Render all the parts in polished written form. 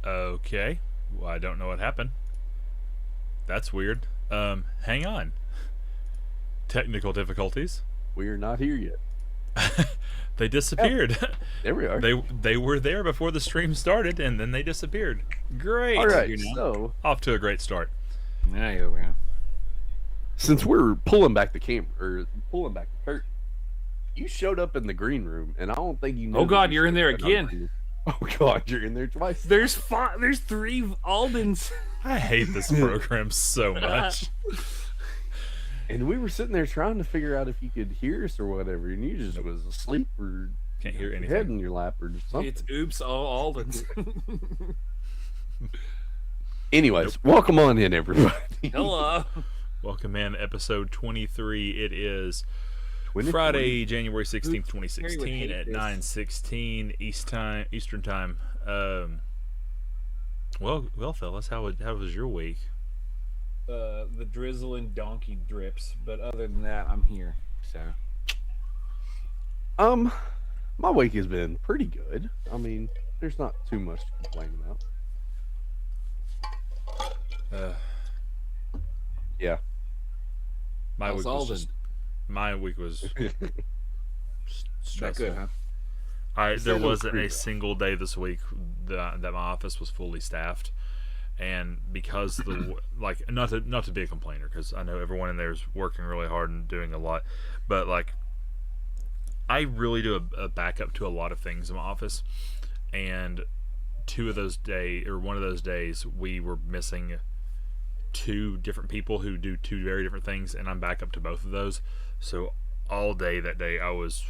Okay. Well, I don't know what happened. That's weird. Hang on. Technical difficulties. We're not here yet. They disappeared. There we are. They were there before the stream started, and then they disappeared. Great. All right, so Off to a great start. There we go. since we're pulling back the camera or pulling back the curtain, you showed up in the green room, and I don't think you know. Oh God, you're in there again. Oh God, you're in there twice. There's three Aldens. I hate this program so much. And we were sitting there trying to figure out if you could hear us or whatever, and you just was asleep or Can't hear your anything. head in your lap or something. It's oops, all Aldens. Anyways, welcome on in, everybody. Hello. Welcome in, episode 23. It is 23. Friday, January 16th, Harry would 2016 hate at this. 9:16 Eastern time. Well, fellas, how was your week? The drizzle and donkey drips, but other than that, I'm here. So My week has been pretty good. I mean, there's not too much to complain about. Yeah. My how's week was Alden? just, my week was That stressful. good, huh? There said it was wasn't pretty a rough. single day this week that my office was fully staffed, and because like not to be a complainer, because I know everyone in there is working really hard and doing a lot, but like I really do a backup to a lot of things in my office, and one of those days we were missing two different people who do two very different things, and I'm back up to both of those. So all day that day I was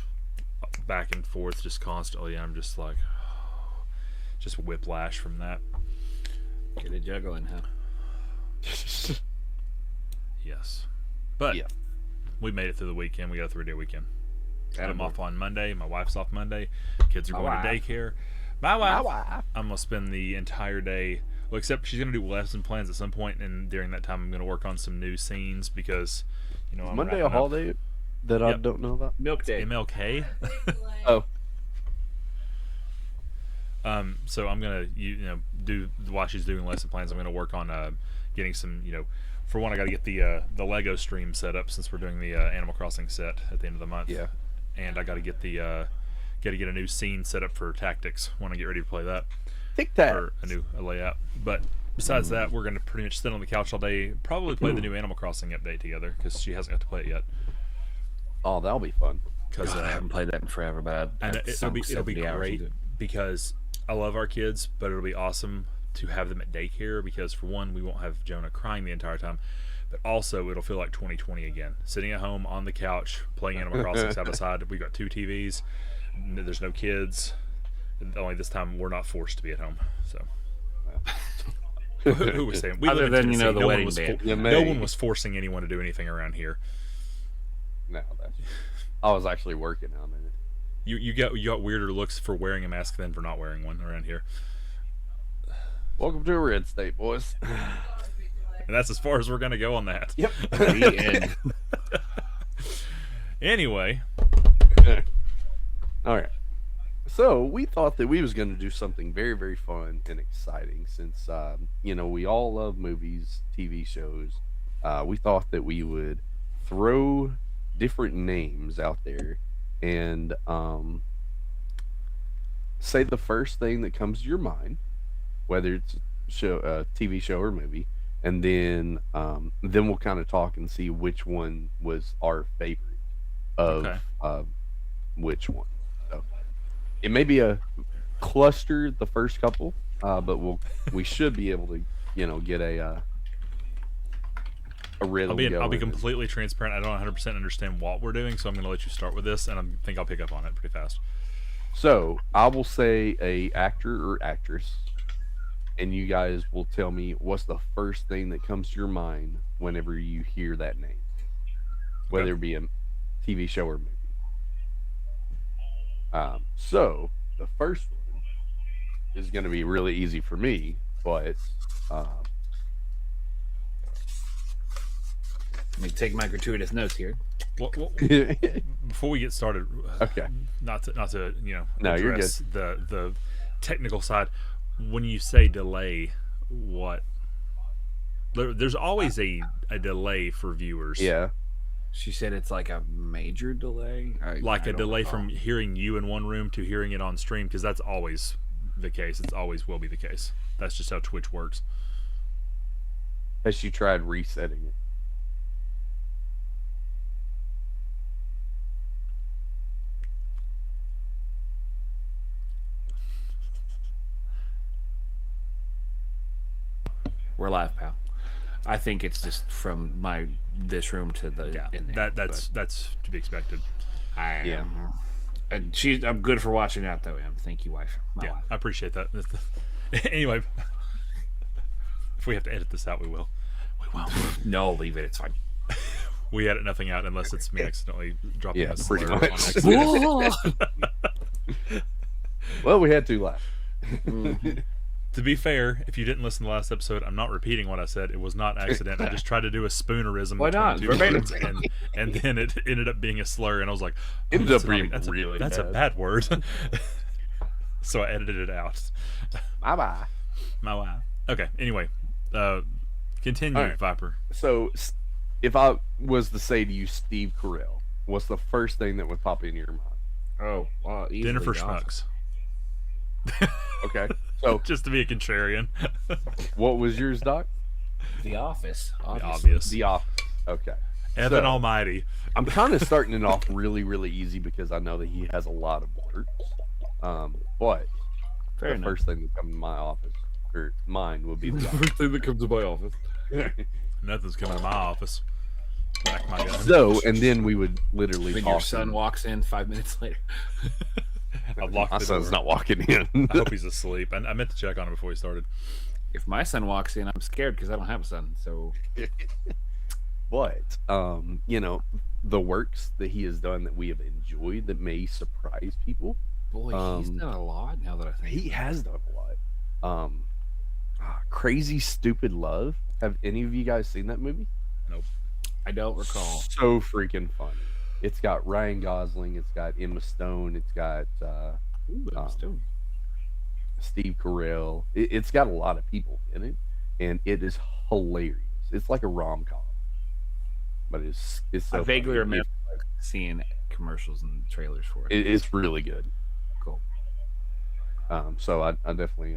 back and forth just constantly, and I'm just like just whiplash from that. Get it juggling, huh? Yes, but Yeah. we made it through the weekend. We got a 3-day weekend. I'm Attaboy. off on Monday. My wife's off Monday. Kids are My going to wife. daycare. My wife. wife. I'm gonna spend the entire day. Well, except she's gonna do lesson plans at some point, and during that time, I'm gonna work on some new scenes because, I'm Monday a wrapping up holiday that I Yep. don't know about? Milk day. MLK. Oh, So I'm gonna do while she's doing lesson plans. I'm gonna work on getting some. For one, I got to get the Lego stream set up since we're doing the Animal Crossing set at the end of the month. yeah. And I got to get a new scene set up for Tactics when I get ready to play that. Tic Tac. Or a new layout. But besides that, we're going to pretty much sit on the couch all day, probably play the new Animal Crossing update together because she hasn't got to play it yet. Oh, that'll be fun. Because God, I haven't played that in forever, but and I've it'll be sunk 70 hours great into it. because I love our kids, but it'll be awesome to have them at daycare because for one, we won't have Jonah crying the entire time, but also it'll feel like 2020 again, sitting at home on the couch playing Animal Crossing side by side. We've got two TVs. There's no kids. Only this time we're not forced to be at home. So who was saying? We Other live in than, Tennessee. the No one wedding was band. You no may. one was forcing anyone to do anything around here. No, I was actually working on it. You got weirder looks for wearing a mask than for not wearing one around here. Welcome to a red state, boys. And that's as far as we're going to go on that. Yep. The end. Anyway, All right. So we thought that we was going to do something very, very fun and exciting since, we all love movies, TV shows. We thought that we would throw different names out there and say the first thing that comes to your mind, whether it's TV show or movie, and then we'll kind of talk and see which one was our favorite of Okay. which one. So it may be a cluster the first couple, but we should be able to get a rhythm. I'll be going. completely transparent. I don't 100% understand what we're doing, so I'm going to let you start with this, and I think I'll pick up on it pretty fast. So I will say a actor or actress, and you guys will tell me what's the first thing that comes to your mind whenever you hear that name, whether it be a TV show or movie. So the first one is going to be really easy for me, but Let me take my gratuitous notes here. Before we get started, okay. not to No, you're address the technical side. when you say delay, what? There's always a delay for viewers. Yeah. She said it's like a major delay. Like I a don't delay recall. from hearing you in one room to hearing it on stream, because that's always the case. It's always will be the case. That's just how Twitch works. Has she tried resetting it? We're live, pal. I think it's just from this room to the Yeah, in there. that's to be expected. I Yeah. I'm good for watching that though. Thank you, wife. My Yeah, wife. I appreciate that. Anyway, if we have to edit this out, we will. We will. No, leave it. It's fine. We edit nothing out unless it's me accidentally dropping Yeah, a pretty slur on much. accident. Well, we had to laugh. To be fair, if you didn't listen to the last episode, I'm not repeating what I said. It was not accident. I just tried to do a spoonerism. Why not? between two Verbatim. words, and then it ended up being a slur, and I was like, Ended that's up being that's really that's a bad. bad word. So I edited it out. Bye bye. My wow. Okay. Anyway, continue, All right. Viper. So, if I was to say to you, Steve Carell, what's the first thing that would pop into your mind? Oh, Dinner for schmucks. Okay. So, Just to be a contrarian. what was yours, Doc? The Office. Obvious. The Office. Okay. Evan So- Almighty. I'm kind of starting it off really, really easy because I know that he has a lot of work. But Fair the enough. first thing that comes to my office or mine would be the Office. First thing that comes to my office. Nothing's coming to my office. Back my gun. So, and then we would literally When talk. your son walks in 5 minutes later. I locked My the son's door. not walking in. I hope he's asleep. I meant to check on him before he started. If my son walks in, I'm scared because I don't have a son. So But the works that he has done that we have enjoyed that may surprise people. boy, he's done a lot now that I think. He has done a lot. Crazy Stupid Love. Have any of you guys seen that movie? I don't recall. So freaking funny. It's got Ryan Gosling. It's got Emma Stone. It's got Ooh, I'm still. Steve Carell. It's got a lot of people in it, and it is hilarious. It's like a rom com, but it's so I vaguely funny. remember seeing commercials and trailers for it. It's really good. Cool. So I definitely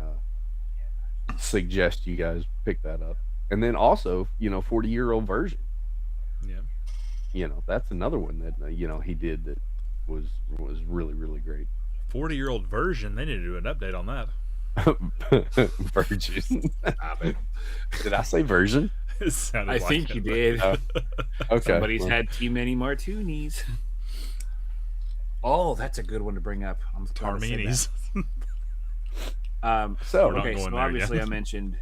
suggest you guys pick that up. And then also, 40-year-old version. Yeah. That's another one that he did that was really, really great. 40-year-old version. They need to do an update on that. Virgin. Stop it. Did I say version? It sounded I like think it, you but- did. Okay. Somebody's well, had too many martinis. Oh, that's a good one to bring up. I'm glad I said that. Tarminis. So We're not Okay, going so there obviously again.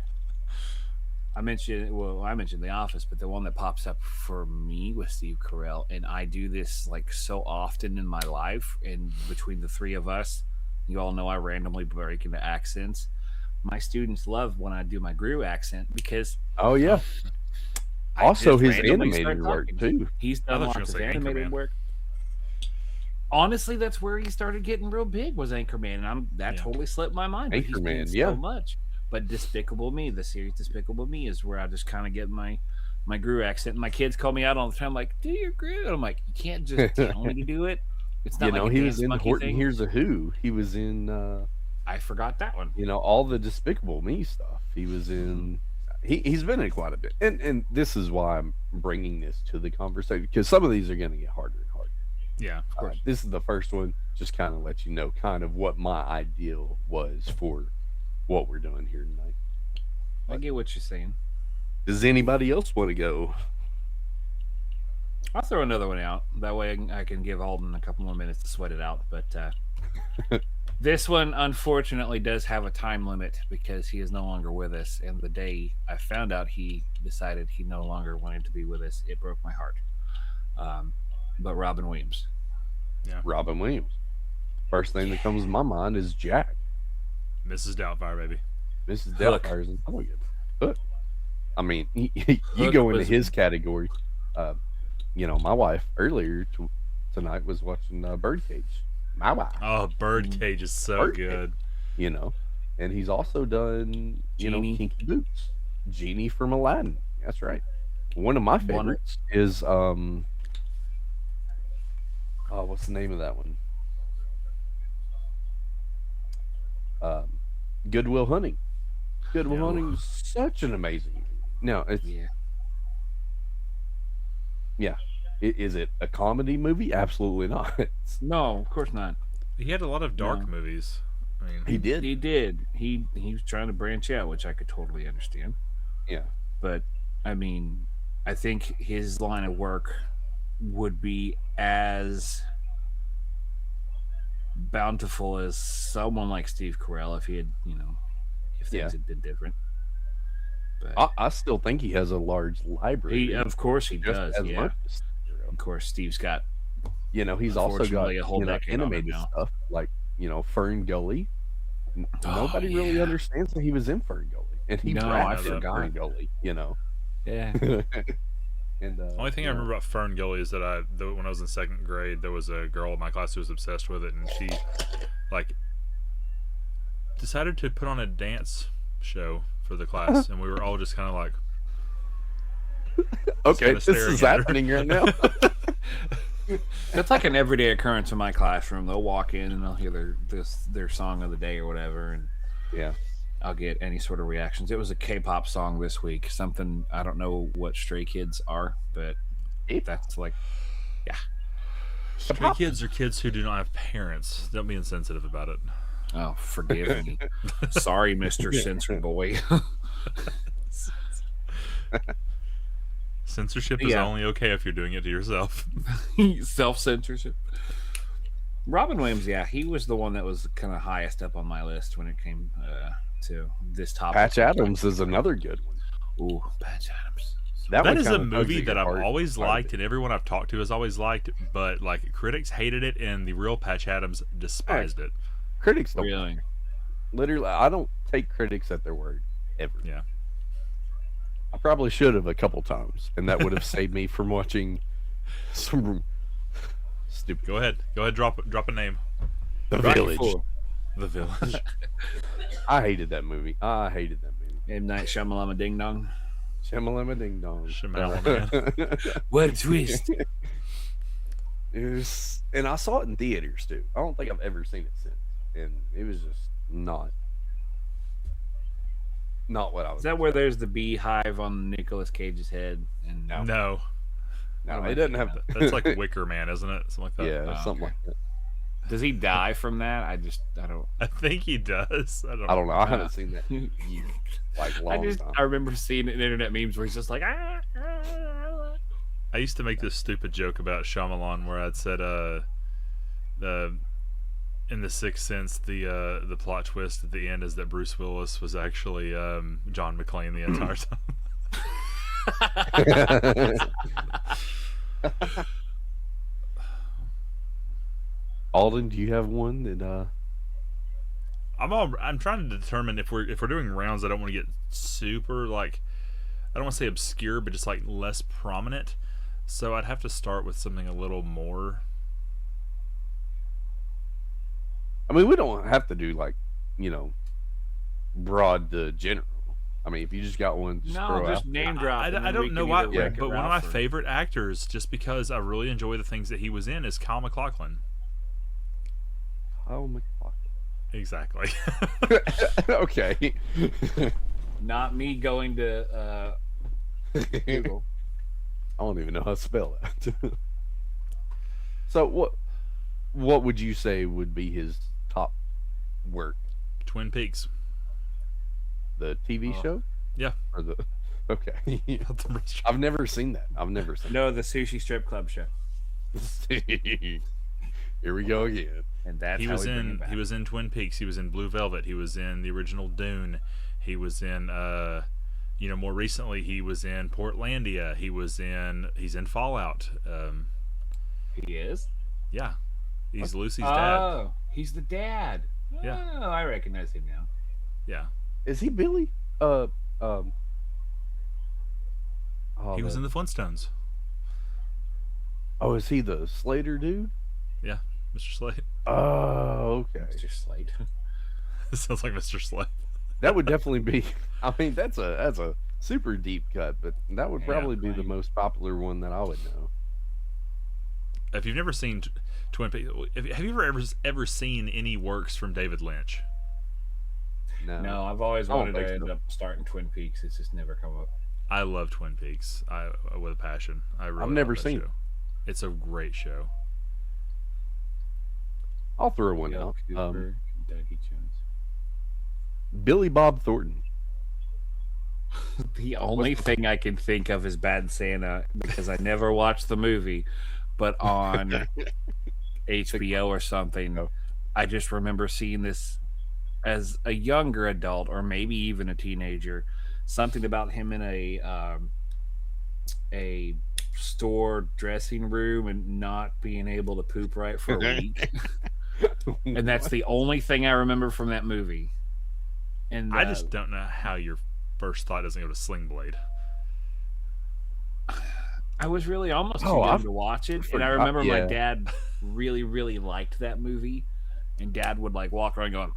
I mentioned The Office, but the one that pops up for me was Steve Carell, and I do this like so often in my life. And between the three of us, you all know I randomly break into accents. My students love when I do my Gru accent because oh yeah. I Also, just his randomly start animated work talking. too. He's I done thought you lots were of gonna say animated Anchorman. work. Honestly, that's where he started getting real big was Anchorman, and that Yeah. totally slipped my mind. But he's doing Anchorman, so yeah. much. But Despicable Me, the series Despicable Me, is where I just kind of get my Gru accent. And my kids call me out all the time, like, "Do your Gru," and I'm like, "You can't just tell me to do it." It's not like a he Dance was in Monkey Horton thing. Hears a Who. He was in I forgot that one. all the Despicable Me stuff. He was in. He's been in quite a bit, and this is why I'm bringing this to the conversation because some of these are going to get harder and harder. Yeah, of course. This is the first one. Just kind of let you know kind of what my ideal was for what we're doing here tonight. I get what you're saying. Does anybody else want to go? I'll throw another one out. That way I can give Alden a couple more minutes to sweat it out. But this one, unfortunately, does have a time limit because he is no longer with us. And the day I found out he decided he no longer wanted to be with us, it broke my heart. But Robin Williams. Robin Williams. First thing that comes to my mind is Jack. Mrs. Doubtfire, baby. Mrs. Hook. Doubtfire's in Hook. I mean, you Hook go into was- his category. My wife earlier tonight was watching Birdcage. My wife. Oh, Birdcage is so Birdcage. good. and he's also done Genie. Kinky Boots, Genie from Aladdin. That's right. One of my One. favorites is oh, what's the name of that one? Um, Goodwill Hunting. Goodwill Yeah. Hunting is such an amazing movie. No, it's Yeah. yeah. Is it a comedy movie? Absolutely not. No, of course not. He had a lot of dark No. movies. I mean, He did. He did. He was trying to branch out, which I could totally understand. Yeah. But I mean, I think his line of work would be as bountiful as someone like Steve Carell if he had, if things Yeah. had been different. But I still think he has a large library. of course, he just does. as Yeah. much as Steve Carell. Of course, Steve's got. He's also got Unfortunately, a whole decade on him animated now. stuff like Fern Gully. Nobody really yeah. understands that he was in Fern Gully, and he No, rapped I in forgot. Fern Gully. Yeah. And only thing I remember about Fern Gully is that when I was in second grade, there was a girl in my class who was obsessed with it, and she like decided to put on a dance show for the class, and we were all just kind of like, okay, kinda this staring is at her. happening right now. That's like an everyday occurrence in my classroom. They'll walk in and they'll hear their song of the day or whatever, and Yeah. I'll get any sort of reactions. It was a K-pop song this week. Something I don't know what Stray Kids are, but that's like, Stray kids are kids who do not have parents. Don't be insensitive about it. oh, forgive me. Sorry, Mr. Censored Boy. Censorship is Yeah. only okay if you're doing it to yourself. Self-censorship. Robin Williams, yeah, he was the one that was kind of highest up on my list when it came to this topic. Patch Adams is another good one. Ooh, Patch Adams. That one is a kinda tugs movie at that your I've heart always quite a liked, bit. and everyone I've talked to has always liked, but like critics hated it, and the real Patch Adams despised it. Critics don't Really? literally. I don't take critics at their word ever. Yeah. I probably should have a couple times, and that would have saved me from watching some stupid. Go ahead, drop a name. The Rocky Village. IV. The Village. I hated that movie. M. Night Shyamalan Ding Dong. Shamalama Ding Dong. Shyamalan. What a twist. And I saw it in theaters too. I don't think I've ever seen it since, and it was just not what I was. Is that where there's the beehive on Nicolas Cage's head? And No, No, it doesn't have. that's like Wicker Man, isn't it? Something like that. Yeah, Oh, something okay. like that. Does he die from that? I don't. I think he does. I don't I don't know. I Yeah. haven't seen that in years, like long time. I remember seeing it in internet memes where he's just like, I used to make this stupid joke about Shyamalan where I'd said, in The Sixth Sense, the plot twist at the end is that Bruce Willis was actually John McClane the entire time. Alden, do you have one that? I'm trying to determine if we're doing rounds. I don't want to get super like, I don't want to say obscure, but just like less prominent. So I'd have to start with something a little more. I mean, we don't have to do like, broad the general. I mean, if you just got one, just no, throw just out. name drop. and I then we don't know can why, either Yeah. wreck it but one of my Ralph or- favorite actors, just because I really enjoy the things that he was in, is Kyle MacLachlan. Kyle MacLachlan. Exactly. Okay. Not me going to Google. I don't even know how to spell that. So what would you say would be his top work? Twin Peaks. The TV Oh. show? Yeah. Or the Okay. The restaurant. I've never seen that. No, the Sushi Strip Club show. Here we go again. And that's He how was we bring in him back. he was in Twin Peaks. He was in Blue Velvet. He was in the original Dune. He was in more recently he was in Portlandia. He's in Fallout. He is? Yeah. He's Lucy's dad. Oh, he's the dad. Yeah. Oh, I recognize him now. Yeah. Is he Billy? Oh, He was in the Flintstones. Oh, is he the Slater dude? Yeah. Mr. Slate. Oh, okay. Mr. Slate. Sounds like Mr. Slave. That would definitely be. I mean, that's a super deep cut, but that would Yeah, probably be the right. most popular one that I would know. If you've never seen Twin Peaks, have you ever seen any works from David Lynch? No, I've always I don't wanted to think end so. up starting Twin Peaks. It's just never come up. I love Twin Peaks. I with a passion. I I've really never love that seen show. it. It's a great show. I'll throw one Dale out. Cooper, Dougie Jones. Billy Bob Thornton. The only thing I can think of is Bad Santa because I never watched the movie, but on HBO or something, Oh. I just remember seeing this as a younger adult or maybe even a teenager. Something about him in a store dressing room and not being able to poop right for a week, and that's the only thing I remember from that movie. And I just don't know how your first thought doesn't go to Sling Blade. I was really almost too Oh, young I've to watch it, and I forgot. remember my Yeah. dad really, really liked that movie, and Dad would like walk around going,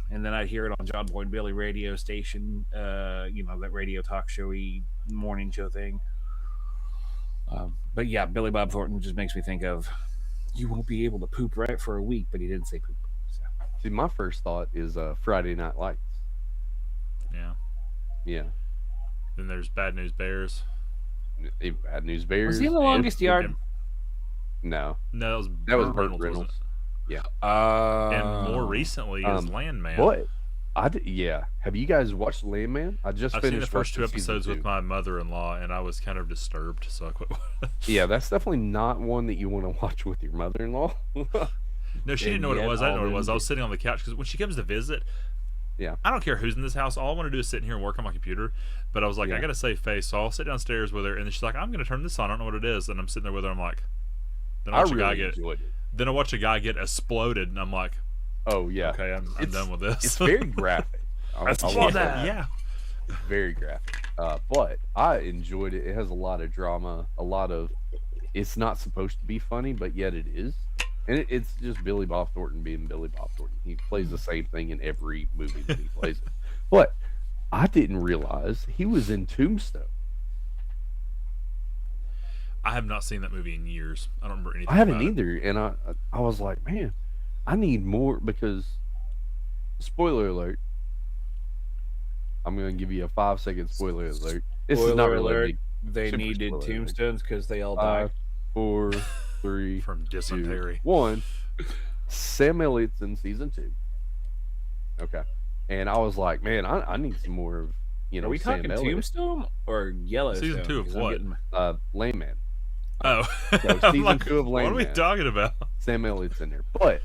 and then I'd hear it on John Boy and Billy radio station, that radio talk showy morning show thing. But yeah, Billy Bob Thornton just makes me think of you won't be able to poop right for a week, but he didn't say poop. So. See, my first thought is Friday Night Lights. Yeah. Yeah. Then there's Bad News Bears. Bad News Bears. Was he in the and- longest yard? No, No, that was Burt Burt Reynolds, Reynolds. wasn't Yeah. it? And more recently is Um, Landman. But yeah. Have you guys watched Landman? I just I've seen finished the first two watching season episodes with 2. my mother-in-law, and I was kind of disturbed, so I quit. Yeah, that's definitely not one that you want to watch with your mother-in-law. No, she didn't know what it yet was. I didn't know what it all was. I was those- sitting on the couch because when she comes to visit, Yeah. I don't care who's in this house. All I want to do is sit in here and work on my computer. But I was like, Yeah. I got to save face, so I'll sit downstairs with her, and then she's like, I'm going to turn this on. I don't know what it is, and I'm sitting there with her. I'm like, then I I watch a guy really get, enjoyed it. then I watch a guy get exploded, and I'm like, Oh yeah. okay, I'm It's- done with this. It's very graphic. I That's love love that. that. Yeah. It's very graphic. But I enjoyed it. It has a lot of drama, a lot of. It's not supposed to be funny, but yet it is. And it's just Billy Bob Thornton being Billy Bob Thornton. He plays the same thing in every movie that he plays it. But I didn't realize he was in Tombstone. I have not seen that movie in years. I don't remember anything I haven't about it. either, and I was like, man, I need more because. Spoiler alert. I'm going to give you a 5-second spoiler alert. This is not Spoiler really a alert, big. they super needed spoiler alert. tombstones because they all died. 5, 4, 3, From 2, dysentery. 1. Sam Elliott's in season 2. Okay, and I was like, man, I need some more of Are we Sam talking Elliott. Tombstone or Yellowstone? Season 2 of 'Cause I'm what? getting- Landman. Oh. So I'm season 2 of what are we Landman. talking about? Sam Elliott's in there, but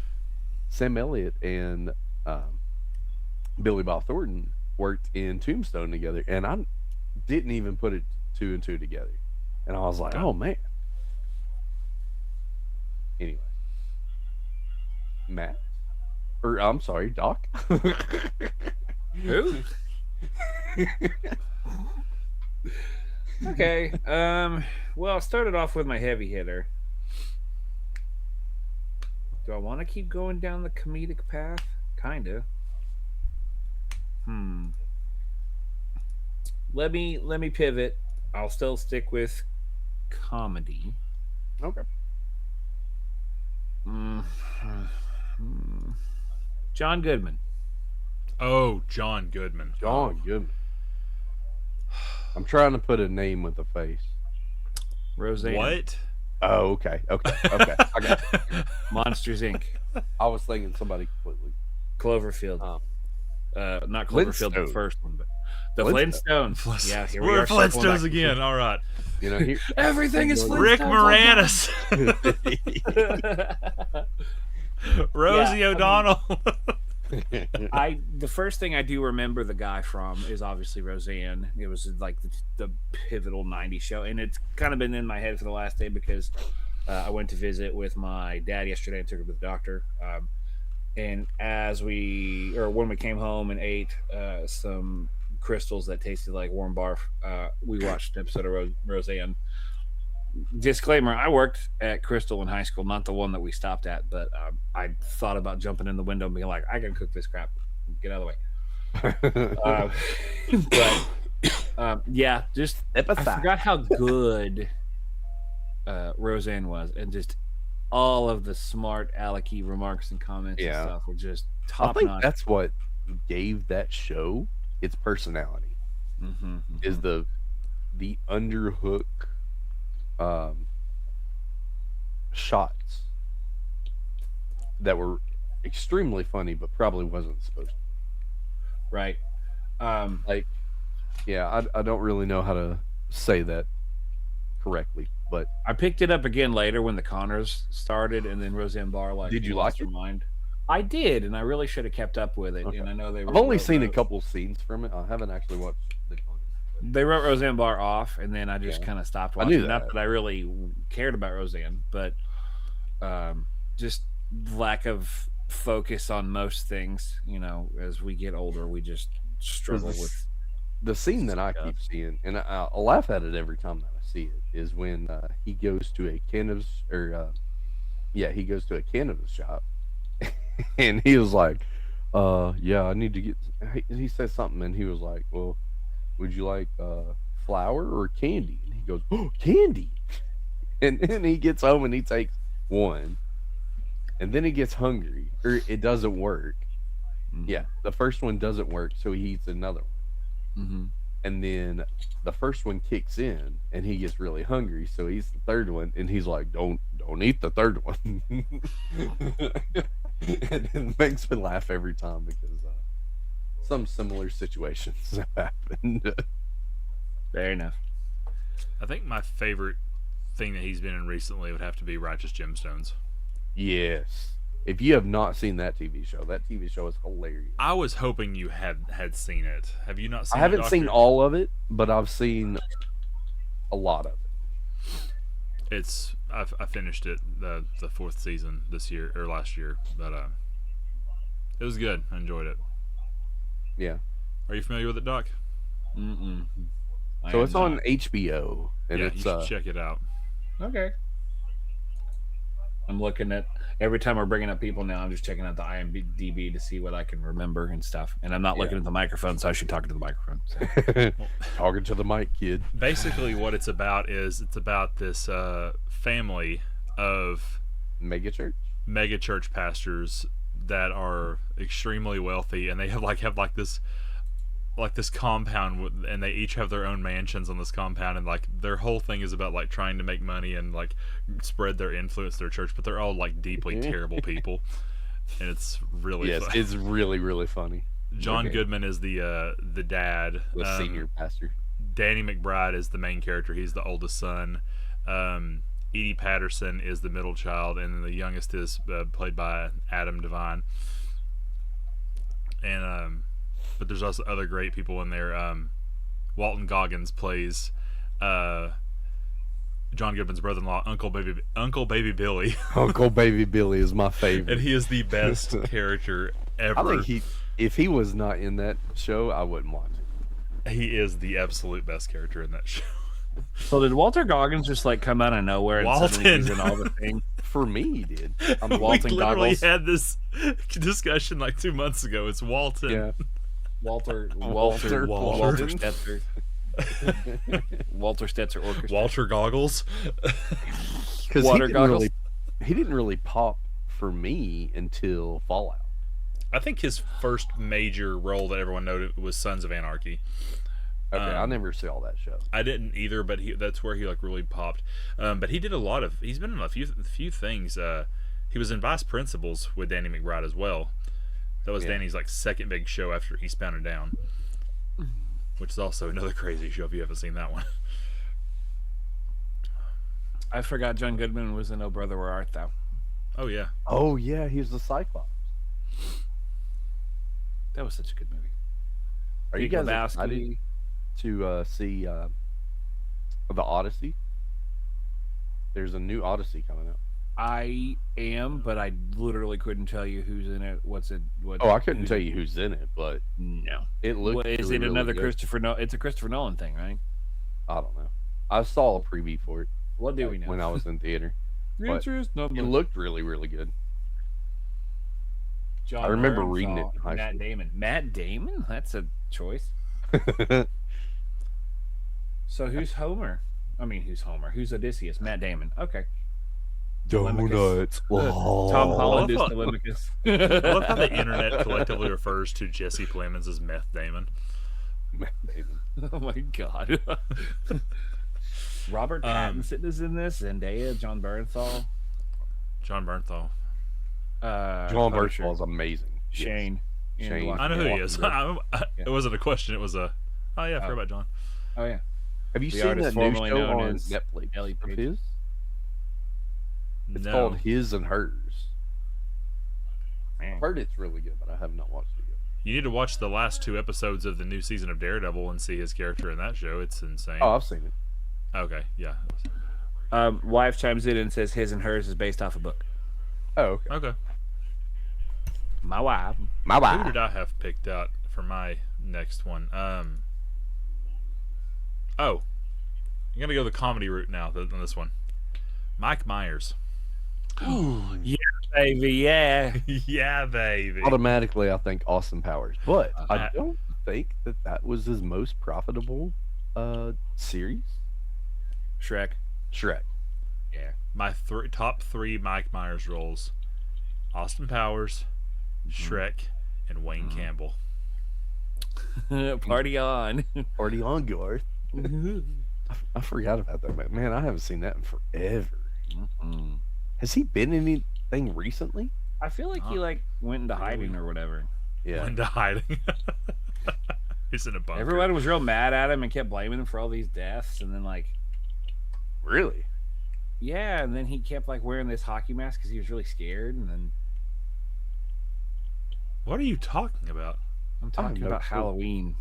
Sam Elliott and Billy Bob Thornton worked in Tombstone together, and I didn't even put it 2 and 2 together, and I was like, Okay. oh man. Anyway, Matt, or I'm sorry, Doc. Who? Okay. Well, I started off with my heavy hitter. Do I want to keep going down the comedic path? Kinda. Let me pivot. I'll still stick with comedy. Okay. John Goodman. Oh, John Goodman. John Goodman. I'm trying to put a name with a face. Roseanne. What? Oh, okay. I got it. Monsters Inc. I was thinking somebody completely. Cloverfield. Not Cloverfield, the Flintstones. first one, but the Flintstones. Flintstones. Yeah, here we We're are. circling Flintstones back. again. All right. Here, Everything is Flintstones. Rick all Moranis. Rosie Yeah, I mean- O'Donnell. the first thing I do remember the guy from is obviously Roseanne. It was like the pivotal '90s show, and it's kind of been in my head for the last day because I went to visit with my dad yesterday and took her to the doctor. And when we came home and ate some crystals that tasted like warm barf, we watched an episode of Roseanne. Disclaimer: I worked at Crystal in high school, not the one that we stopped at, but I thought about jumping in the window and being like, I can cook this crap. Get out of the way. But yeah, just Step I aside. forgot how good Roseanne was, and just all of the smart alecky remarks and comments and Yeah. stuff were just I top think notch. that's what gave that show its personality. Is the underhook um, shots that were extremely funny, but probably wasn't supposed to. Right. Um, Like, yeah, I don't really know how to say that correctly, but I picked it up again later when the Connors started, and then Roseanne Barr did you lost like her it? mind. I did, and I really should have kept up with it. Okay. And I know I've only seen a couple scenes from it. I haven't actually watched the content. they wrote Roseanne Barr off, and then I just Yeah. kind of stopped I knew watching. Not that. that I really cared about Roseanne, but just lack of focus on most things. You know, as we get older, we just struggle with. The scene that I stuff. keep seeing, and I'll laugh at it every time that I see it, is when he goes to a cannabis, or he goes to a cannabis shop, and he was like, yeah, I need to get. He said something, and he was like, well, would you like flour or candy? And he goes, oh, candy. And then he gets home and he takes one, and then he gets hungry, or it doesn't work. Yeah, the first one doesn't work, so he eats another one. Mm-hmm. And then the first one kicks in and he gets really hungry, so he eats the third one, and he's like, don't eat the third one. And it makes me laugh every time because some similar situations have happened. Fair enough. I think my favorite thing that he's been in recently would have to be Righteous Gemstones. Yes, if you have not seen that TV show is hilarious. I was hoping you had seen it. Have you not seen I it, haven't Doctor? seen all of it, but I've seen a lot of it. I finished it the fourth season this year or last year, but it was good. I enjoyed it. Yeah. Are you familiar with it, Doc? Mm-mm. So it's on HBO, and yeah, it's you should check it out. Okay. I'm looking at every time we're bringing up people now. I'm just checking out the IMDb to see what I can remember and stuff. And I'm not looking at the microphone, so I should talk to the microphone. So. Talking to the mic, kid. Basically, what it's about this family of mega church pastors that are extremely wealthy, and they have this compound, and they each have their own mansions on this compound, and like their whole thing is about like trying to make money and like spread their influence to their church, but they're all like deeply terrible people, and it's really fun. It's really really funny. John Goodman is the dad, the senior pastor. Danny McBride is the main character. He's the oldest son. Edie Patterson is the middle child, and the youngest is played by Adam Devine. And but there's also other great people in there. Walton Goggins plays John Goodman's brother-in-law, Uncle Baby Billy. Uncle Baby Billy is my favorite, and he is the best character ever. I think if he was not in that show, I wouldn't watch it. He is the absolute best character in that show. So did Walter Goggins just like come out of nowhere and suddenly he's in all the things? For me, he did. Walton literally had this discussion like 2 months ago. It's Walton. Yeah. Walter Stetzer. Walter Stetzer Orchestra. Walter Goggles. Because he didn't really pop for me until Fallout. I think his first major role that everyone noted was Sons of Anarchy. Okay, I never saw that show. I didn't either, but that's where he like really popped. But he did he's been in a few things. He was in Vice Principals with Danny McBride as well. That was Danny's like second big show after Eastbound and Down, which is also another crazy show if you haven't seen that one. I forgot John Goodman was in Oh Brother Where Art Thou. Oh yeah, he was the Cyclops. That was such a good movie. Are you guys excited to see the Odyssey? There's a new Odyssey coming out. I am, but I literally couldn't tell you who's in it. I couldn't tell you who's in it, but no, it looked. Is it really another good. Christopher? No, it's a Christopher Nolan thing, right? I don't know. I saw a preview for it. What do we know? When I was in theater, The answer is no. It looked really, really good. John I remember Bernthal, reading it in high Matt school. Damon. Matt Damon? That's a choice. So who's Homer? I mean, who's Homer? Who's Odysseus? Matt Damon. Okay. Donuts. Tom Holland I is love Telemachus. I love how the internet collectively refers to Jesse Plemons as Meth Damon. Matt Damon. Oh my god. Robert Pattinson is in this. Zendaya, John Bernthal, John Bernthal. John Punisher, Bernthal is amazing. Yes. Shane. in Shane. Walking I know who he Dead. is. Walking It wasn't a question. It was a. Oh yeah, I forgot about John. Oh yeah. Have you The seen artist that new formerly show known on as Netflix Ellie of Page. his? It's No. called His and Hers. Man. I've heard it's really good, but I have not watched it yet. You need to watch the last 2 episodes of the new season of Daredevil and see his character in that show. It's insane. Oh, I've seen it. Okay, yeah. Wife chimes in and says his and hers is based off a book. Oh, okay. Okay. My wife. My Who bad. did I have picked out for my next one? Oh, I'm gonna go the comedy route now on this one. Mike Myers. Baby, yeah. Yeah, baby. Automatically, I think Austin Powers, but I Uh, don't think that was his most profitable series. Shrek. Shrek. Yeah. My top 3 Mike Myers roles: Austin Powers, Shrek, and Wayne Campbell. Party on. Already on Garth. I forgot about that, man. Man, I haven't seen that in forever. Has he been in anything recently? I feel like he went into hiding or whatever. Yeah. Went into hiding. He's in a bunker. Everyone was real mad at him and kept blaming him for all these deaths, and then Really? yeah, and then he kept wearing this hockey mask because he was really scared, and then What are you talking about? I'm talking no about clue. Halloween.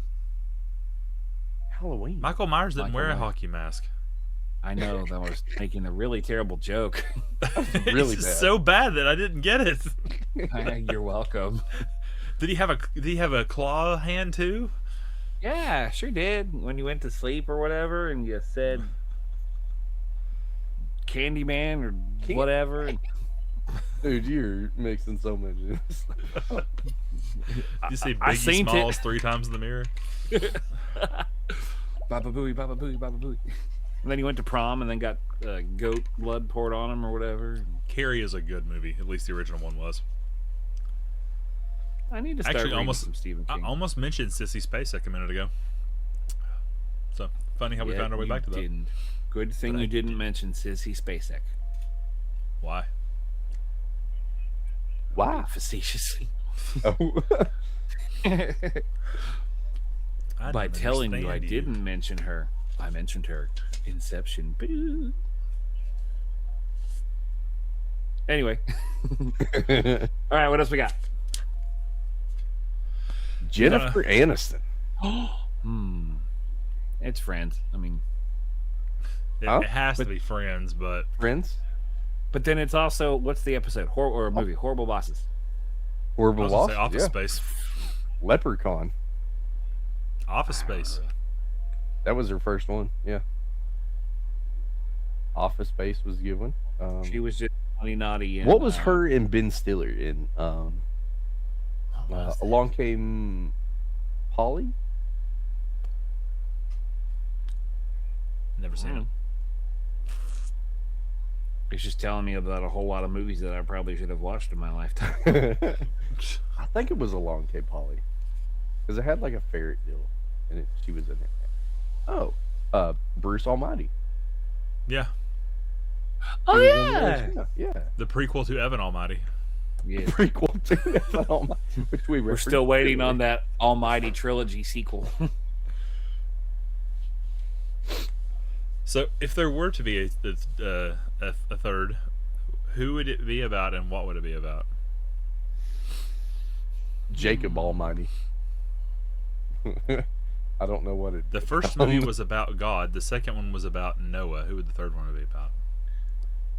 Halloween. Michael Myers didn't Michael wear a Myers. hockey mask. I know that was making a really terrible joke. really it's bad. so bad that I didn't get it. You're welcome. Did he have a claw hand too? Yeah, sure did. When you went to sleep or whatever, and you said Candyman or whatever. and- Dude, you're mixing so much. You see I Biggie seen it. Smalls 3 times in the mirror. Baba booey, baba booey, baba booey. And then he went to prom and then got goat blood poured on him or whatever. Carrie is a good movie. At least the original one was. I need to start Actually, reading some Stephen I King. almost mentioned Sissy Spacek a minute ago. So funny how we Yeah, found our way you back to that. didn't. Good thing But I you didn't mention Sissy Spacek. Why? Wow. Facetiously. Oh. I By don't telling you I understand didn't mention her, I mentioned her. Inception. Boo. Anyway. All right, what else we got? Jennifer Aniston. It's Friends. I mean, It, Huh? it has to be Friends, but Friends. but then it's also what's the episode or movie? Horrible Bosses. I Horrible was gonna Lost. say Office Yeah. Space. Leprechaun. Office Space. That was her first one. Yeah. Office Space was a good one. She was just naughty. And, what was her and Ben Stiller in? Along Came Polly. Never seen it. It's just telling me about a whole lot of movies that I probably should have watched in my lifetime. I think it was Along Came Polly, because it had like a ferret deal, and she was in it. Oh, Bruce Almighty. Yeah, Oh He was in there. Yeah. the prequel to Evan Almighty. Yeah. Prequel to Evan Almighty, which we We're still waiting on that Almighty trilogy sequel. So, if there were to be a third, who would it be about, and what would it be about? Jacob Almighty. I don't know what it. The first movie was about God. The second one was about Noah. Who would the third one be about?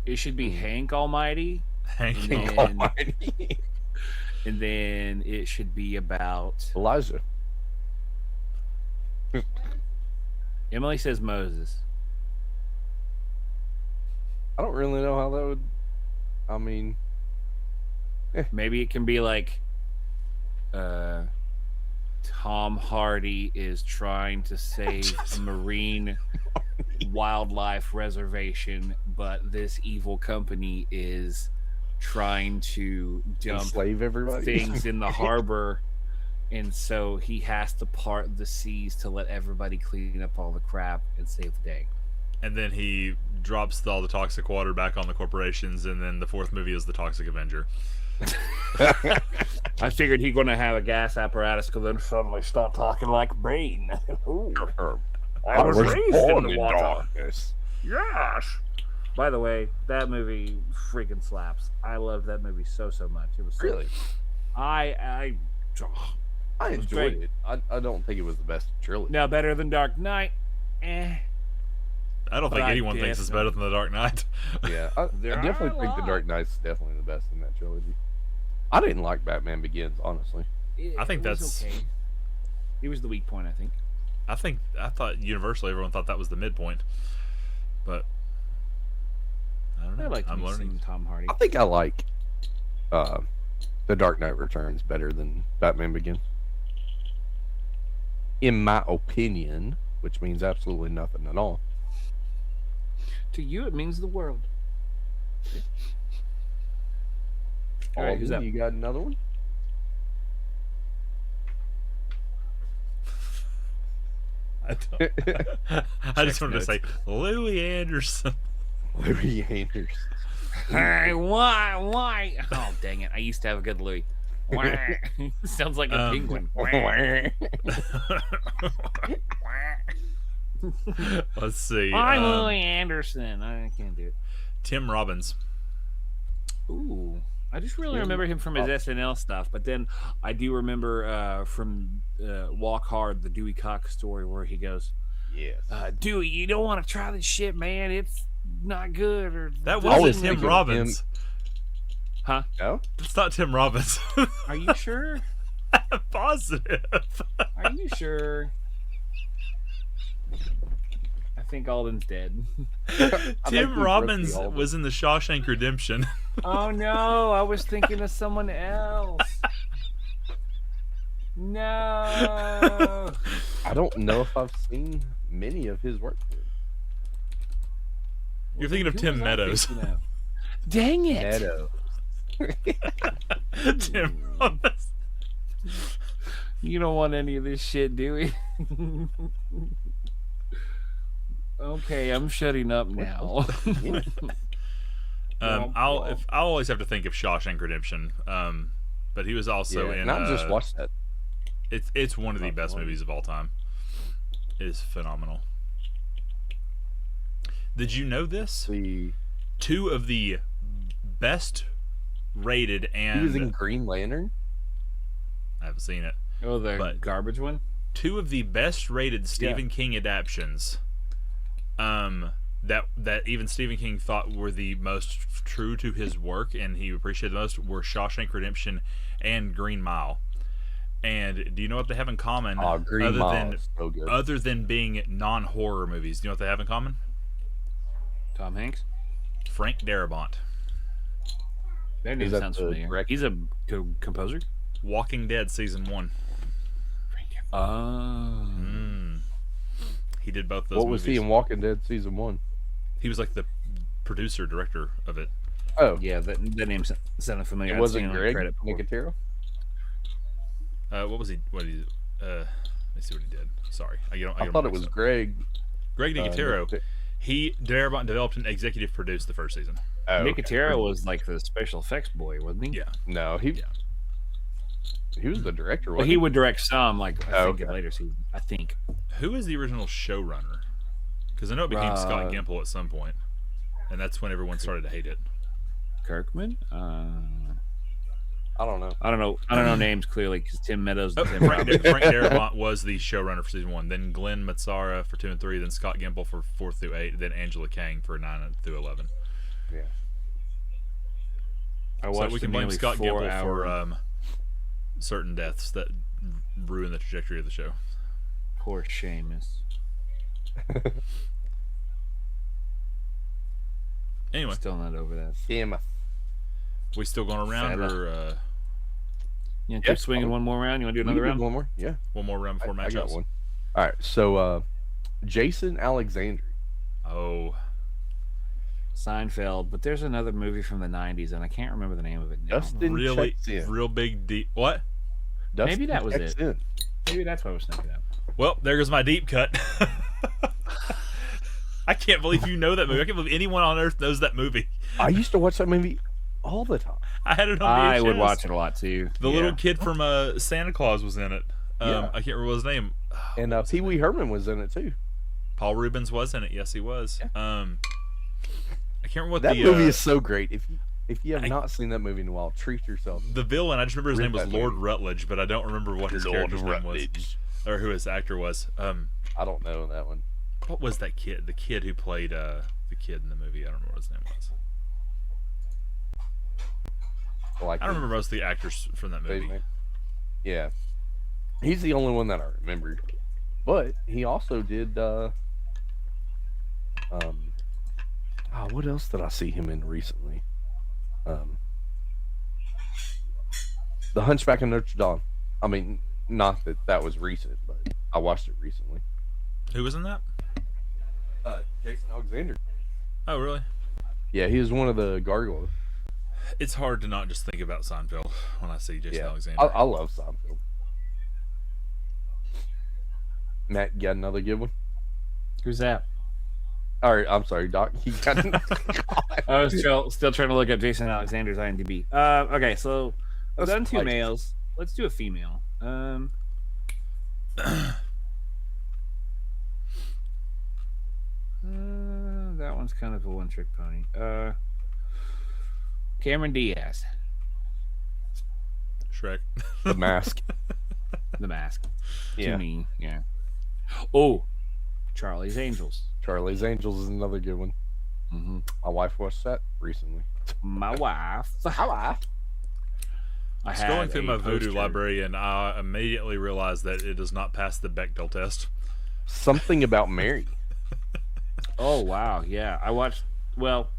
It should be Hank Almighty, Hank. And- Almighty. and then it should be about Elijah. Emily says Moses. I don't really know how that would. I mean, Maybe it can be like uh, Tom Hardy is trying to save a marine wildlife reservation, but this evil company is trying to dump Enslave everybody. things in the harbor, and so he has to part the seas to let everybody clean up all the crap and save the day. And then he drops all the toxic water back on the corporations, and then the fourth movie is the Toxic Avenger. I figured he's going to have a gas apparatus because then suddenly start talking like Bane. I was raised in the water. darkness. Yes. By the way, that movie freaking slaps. I loved that movie so much. It was so, Really? I I was enjoyed great. it. I don't think it was the best trilogy. now better than Dark Knight. I don't think But I anyone thinks it's better than The Dark Knight. Yeah, I There definitely are a think The lot. Dark Knight's definitely the best in that trilogy. I didn't like Batman Begins, honestly. I think It was that's- okay. It was the weak point, I think. I thought universally everyone thought that was the midpoint, but I don't know. I like I'm learning. Tom Hardy. I think I like The Dark Knight Returns better than Batman Begins. In my opinion, which means absolutely nothing at all. To you, it means the world. All right, who's Alden, up? you got another one? I just wanted to say Louis Anderson. Louis Anders. Hey, why? Oh, dang it. I used to have a good Louis. Sounds like a penguin. Let's see. I'm Louis Anderson. I can't do it. Tim Robbins. Ooh. I just really remember him from his SNL stuff, but then I do remember from Walk Hard, the Dewey Cox story, where he goes, Yes. Dewey, you don't want to try this shit, man. It's not good. Or That was wasn't Tim thinking of Robbins. Huh? No? It's not Tim Robbins. Are you sure? I'm positive. Are you sure? I think Alden's dead. Tim Robbins was in the Shawshank Redemption. Oh no, I was thinking of someone else. No. I don't know if I've seen many of his work. You're thinking of Who Tim was I Meadows. thinking of? Dang it. Meadows. Tim Robbins. You don't want any of this shit, do we? Okay, I'm shutting up now. I'll always have to think of Shawshank Redemption. But he was also in. And I just watched that. It's one of the best movies of all time. It is phenomenal. Did you know this? He Two of the best rated and was in Green Lantern. I haven't seen it. Oh, the But- garbage one? Two of the best rated Stephen King adaptions that even Stephen King thought were the most true to his work and he appreciated the most were Shawshank Redemption and Green Mile. And do you know what they have in common Green Mile is so good. other than being non-horror movies? Do you know what they have in common? Tom Hanks? Frank Darabont. That name Is that sounds the familiar. director? He's a composer? Walking Dead season 1. Oh. He did both those What was movies. he in Walking Dead season 1? He was like the producer director of it. Oh, Yeah, that name sounded familiar. it I'd wasn't seen Greg credit before. Nicotero? What was he? Let me see what he did. Sorry, I thought it was Greg. Greg Nicotero. Nicotero. Darabont developed and executive produced the first season. Oh, Nicotero was like the special effects boy, wasn't he? Yeah. No, he was the director. Well, Wasn't he would direct some, like I think in Okay. later seasons. I think. Who is the original showrunner? Because I know it became Scott Gimple at some point, and that's when everyone started to hate it. Kirkman? I don't know. I don't know names clearly because Tim Meadows and Tim Frank Robbins. Darabont was the showrunner for season 1. Then Glenn Mazzara for 2 and 3. Then Scott Gimple for 4 through 8. Then Angela Kang for 9 through 11. Yeah. I So watched we can the blame nearly Scott 4 Gimple hour for certain deaths that ruin the trajectory of the show. poor Seamus. Anyway, Still not over that. Damn. we still going around Feta. or You want to Yeah, keep swinging one more round? You want to do we another can do round? one more. Yeah, One more round before I got matchups. one. All right, so Jason Alexander. Oh, Seinfeld, but there's another movie from the 90s, and I can't remember the name of it now. Dustin really, checks in. real big deep. What? Dustin Maybe that was checks it. in. Maybe that's what I was thinking of. Well, there goes my deep cut. I can't believe you know that movie. I can't believe anyone on earth knows that movie. I used to watch that movie all the time. I had it on VHS. I would watch it a lot too. The little kid from Santa Claus was in it. Yeah. I can't remember his name. And Pee Wee Herman was in it too. Paul Rubens was in it. Yes, he was. Yeah. I can't remember what That the movie is so great. If you have not seen that movie in a while, treat yourself. the villain. I just remember his name was that Lord movie. Rutledge, but I don't remember what his character's name was or who his actor was. I don't know that one. What was that kid? The kid who played the kid in the movie. I don't remember what his name was. Like I don't remember most of the actors from that movie. Yeah, he's the only one that I remember. But he also did. What else did I see him in recently? The Hunchback of Notre Dame. I mean, not that was recent, but I watched it recently. Who was in that? Jason Alexander. Oh, really? Yeah, he was one of the gargoyles. It's hard to not just think about Seinfeld when I see Jason Yeah, Alexander. I love Seinfeld. Matt, you got another good one? Who's that? All right, I'm sorry, Doc. You got I was still trying to look up Jason Alexander's IMDb. Okay, so I've done two males. Let's do a female. That one's kind of a one-trick pony. Cameron Diaz. Shrek. The Mask. The Mask. Yeah. To me, yeah. Oh, Charlie's Angels. Charlie's Angels is another good one. Mm-hmm. My wife watched that recently. My wife. I Scrolling through my Voodoo poster. library, and I immediately realized that it does not pass the Bechdel test. Something About Mary. Oh wow, yeah. I watched. Well,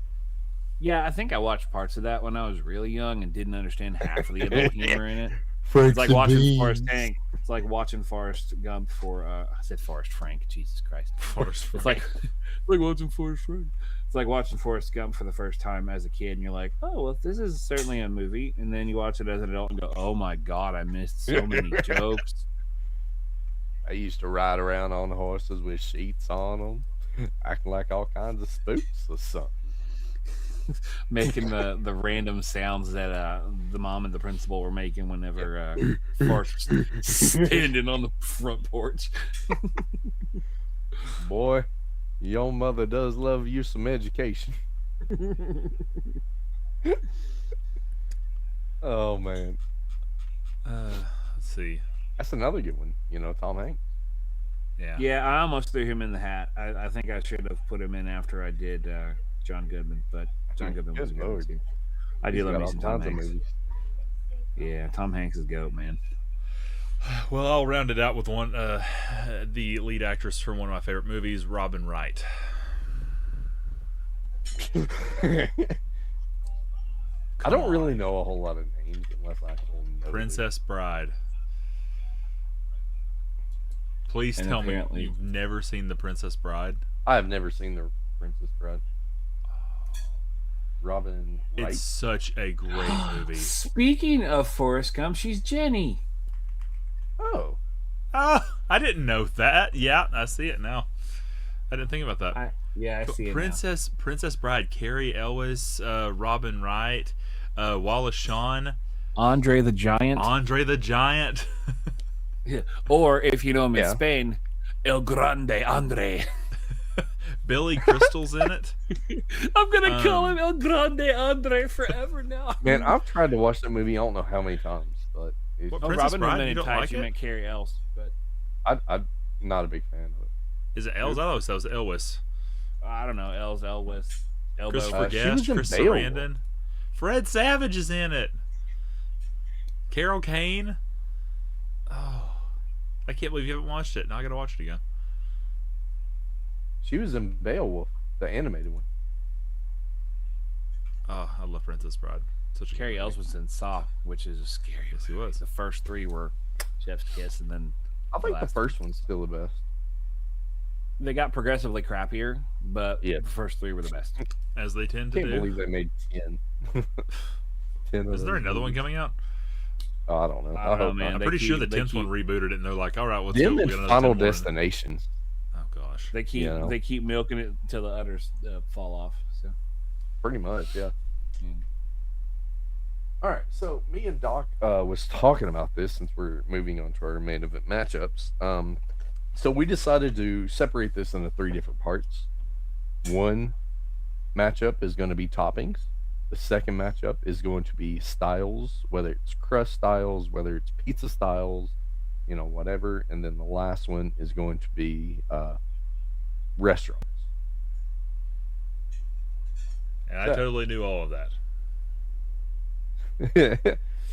yeah, I think I watched parts of that when I was really young and didn't understand half of the adult humor in it. Frank's It's like watching Forrest Gump. It's like watching Forrest Gump for. I said Forrest Frank. Jesus Christ. Forrest It's like watching Forrest Frank. It's like watching Forrest Gump for the first time as a kid, and you're like, "Oh, well, this is certainly a movie." And then you watch it as an adult and go, "Oh my god, I missed so many jokes." I used to ride around on horses with sheets on them, acting like all kinds of spooks or something. Making the random sounds that the mom and the principal were making whenever Forrest was standing on the front porch. Boy, your mother does love you some education. Oh man, let's see. that's another good one. You know, Tom Hanks. Yeah. Yeah, I almost threw him in the hat. I think I should have put him in after I did John Goodman, but John Goodman was a good one too. I do love me some Tom Hanks. Yeah, Tom Hanks is GOAT, man. Well, I'll round it out with one. The lead actress from one of my favorite movies, Robin Wright. I don't really know a whole lot of names unless I know Princess Bride. Please And tell me apparently- you've never seen The Princess Bride. I have never seen The Princess Bride. Robin Wright. It's such a great movie. Speaking of Forrest Gump, she's Jenny. Oh, I didn't know that. Yeah, I see it now. I didn't think about that. I see it Princess Bride, Carrie Ellis, Robin Wright, Wallace Shawn, now. Andre the Giant. Andre the Giant. Or, if you know him in Yeah. Spain, El Grande Andre. Billy Crystal's in it. I'm going to call him El Grande Andre forever now. man, I've tried to watch that movie. I don't know how many times, but it's, What? Oh, Princess Robin Bride, Women you in don't Tights, like you it? meant Carrie Ells, but I'm not a big fan of it. Is it Els? I thought that was Elvis. I don't know. Elvis, Elbow. Christopher she Guest, was in Chris Beowulf. Sarandon. Fred Savage is in it. Carol Kane. Oh, I can't believe you haven't watched it. Now I got to watch it again. She was in Beowulf, the animated one. Oh, I love Princess Bride. Such a Carrie good Ells movie. was in Saw, which is a scary. Yes, he movie. was. The first three were Chef's Kiss, and then I think the last first one's still the best. they got progressively crappier, but Yeah. the first three were the best. As they tend to Can't do. believe they made 10. 10 of Is there those another one movies. coming out? Oh, I don't know. I don't know, hope man. not. I'm They pretty sure the keep- 10th one rebooted it, and they're like, all right, let's Them go. and We got another Final 10 more. Destination. Oh, gosh. They keep You know. they keep milking it till the udders fall off. So Pretty much, yeah. yeah. All right, so me and Doc was talking about this since we're moving on to our main event matchups. So we decided to separate this into 3 different parts. One matchup is going to be toppings. The second matchup is going to be styles, whether it's crust styles, whether it's pizza styles, whatever. And then the last one is going to be restaurants. And I So- totally knew all of that.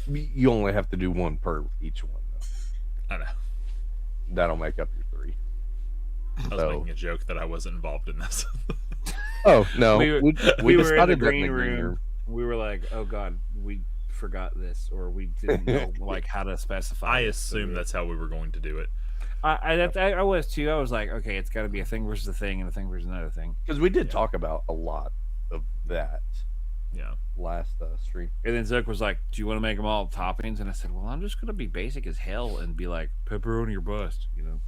You only have to do one per each one, though. I know. That'll make up your 3. I was So- making a joke that I wasn't involved in this. Oh no, We were- we we were in the decided that green room. We were like, oh god, we forgot this, or we didn't know like how to specify. I this, so assume we- that's how we were going to do it. I was too. I was like, okay, it's got to be a thing versus a thing, and a thing versus another thing. because we did Yeah. talk about a lot of that Yeah. last stream. And then Zook was like, "Do you want to make them all toppings?" And I said, "Well, I'm just gonna be basic as hell and be like pepperoni or bust," you know.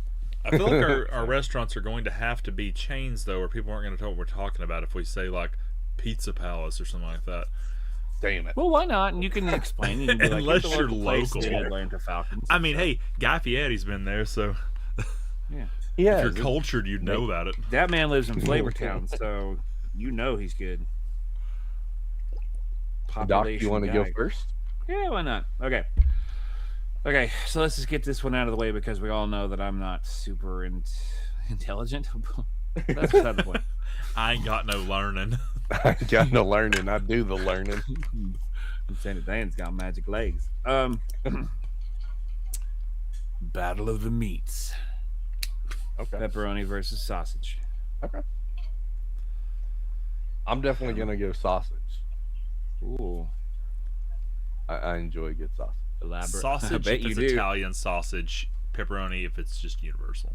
I feel like our restaurants are going to have to be chains, though, or people aren't going to know what we're talking about if we say, like, Pizza Palace or something like that. Damn it! Well, why not? And you can explain. You can be like, Unless "Here's the you're local place in local." Atlanta Falcons. I mean, hey, Guy Fieri's been there, so Yeah, if you're cultured, you'd know about it. That man lives in Flavortown, so you know he's good. Doc, you want to go guy. first? Yeah, why not? Okay, so let's just get this one out of the way because we all know that I'm not super intelligent. That's beside the point. I ain't got no learning. I got no learning. I do the learning. Lieutenant Dan's got magic legs. Battle of the meats. Okay, Pepperoni versus sausage. I'm definitely gonna go sausage. Ooh, I enjoy good sausage. elaborate. Sausage I bet if you it's do. Italian sausage. Pepperoni if it's just universal.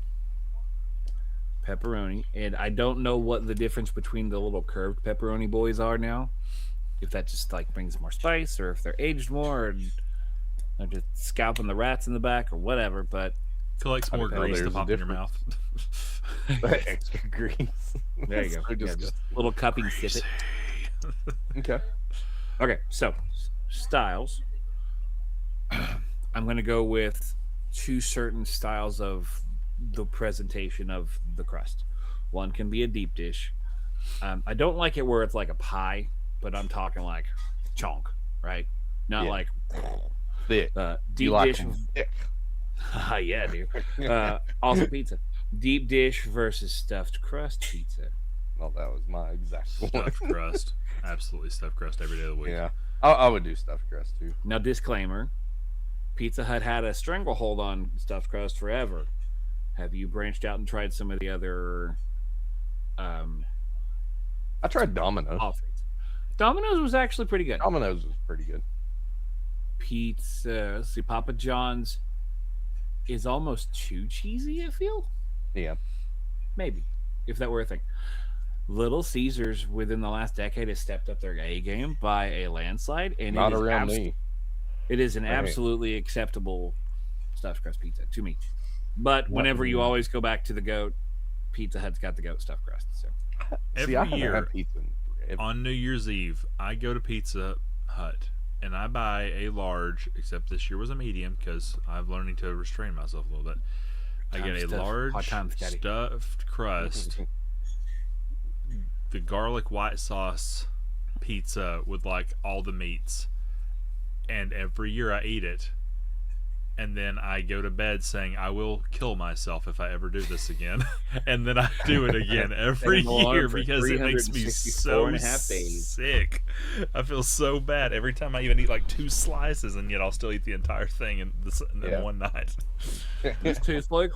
Pepperoni, and I don't know what the difference between the little curved pepperoni boys are now. If that just like brings more spice, or if they're aged more, and they're just scalping the rats in the back, or whatever. But Collects I more didn't know grease to there's a pop in your difference. mouth. Extra grease. there you go. So Yeah, disgusting. just little cupping sip it. Okay. Okay, so styles. I'm going to go with 2 certain styles of the presentation of the crust. One can be a deep dish. I don't like it where it's like a pie, but I'm talking like chunk, right? Not Yeah. like Thick. deep You like dish. 'em thick. Yeah, dude. Also pizza. Deep dish versus stuffed crust pizza. Well, that was my exact one. Stuffed crust. Absolutely stuffed crust every day of the week. Yeah, I would do stuffed crust too. Now, disclaimer: Pizza Hut had a stranglehold on stuffed crust forever. Have you branched out and tried some of the other I tried Domino's. offerings? Domino's was actually pretty good. Domino's was pretty good. Pizza, let's see, Papa John's is almost too cheesy. I feel Yeah. maybe if that were a thing. Little Caesars within the last decade has stepped up their A game by a landslide, and Not it is around me. It is an Right. absolutely acceptable stuffed crust pizza to me. But whenever you me. always go back to the goat, Pizza Hut's got the goat stuffed crust. So See, I Every haven't year had pizza in forever. on New Year's Eve, I go to Pizza Hut and I buy a large, except this year was a medium because I'm learning to restrain myself a little bit. I get a Hard large times, Daddy. stuffed crust, the garlic white sauce pizza with like all the meats, and every year I eat it. And then I go to bed saying I will kill myself if I ever do this again, and then I do it again every Set an alarm year for because it makes me 364 so and a half days. sick. I feel so bad every time I even eat like 2 slices, and yet I'll still eat the entire thing in Yeah. one night. this tastes like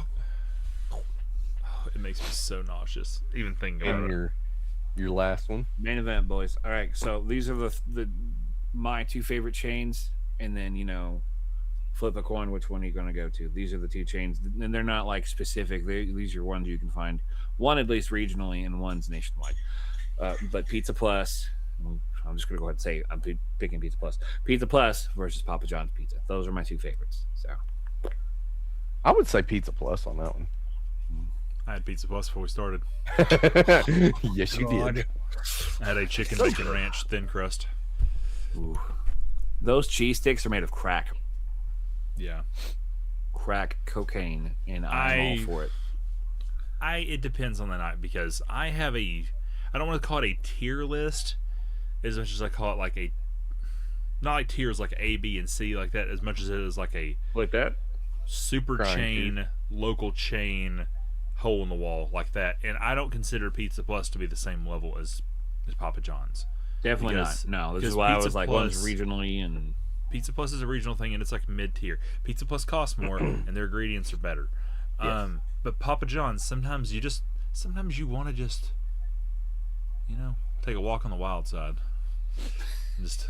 It makes me so nauseous, even thinking about And it. your last one. main event, boys. All right, so these are the my two favorite chains, and then flip a coin. Which one are you going to go to? These are the two chains, and they're not like specific. These are ones you can find. One at least regionally, and one's nationwide. But Pizza Plus. I'm just going to go ahead and say I'm picking Pizza Plus. Pizza Plus versus Papa John's Pizza. Those are my two favorites. So I would say Pizza Plus on that one. I had Pizza Plus before we started. Yes, you did. I had a chicken bacon ranch thin crust. ooh. Those cheese sticks are made of crack. Yeah. Crack cocaine, and I'm all for it. It depends on the night because I don't want to call it a tier list as much as I call it like a, not like tiers like A, B, and C like that, as much as it is like a Like that? super chain, local chain, hole in the wall like that. And I don't consider Pizza Plus to be the same level as Papa John's. Definitely Because- not. No, this is because why I Pizza was like, Plus- one's regionally and Pizza Plus is a regional thing and it's like mid tier. Pizza Plus costs more and their ingredients are better. Yes. But Papa John's, sometimes you want to just, take a walk on the wild side. Just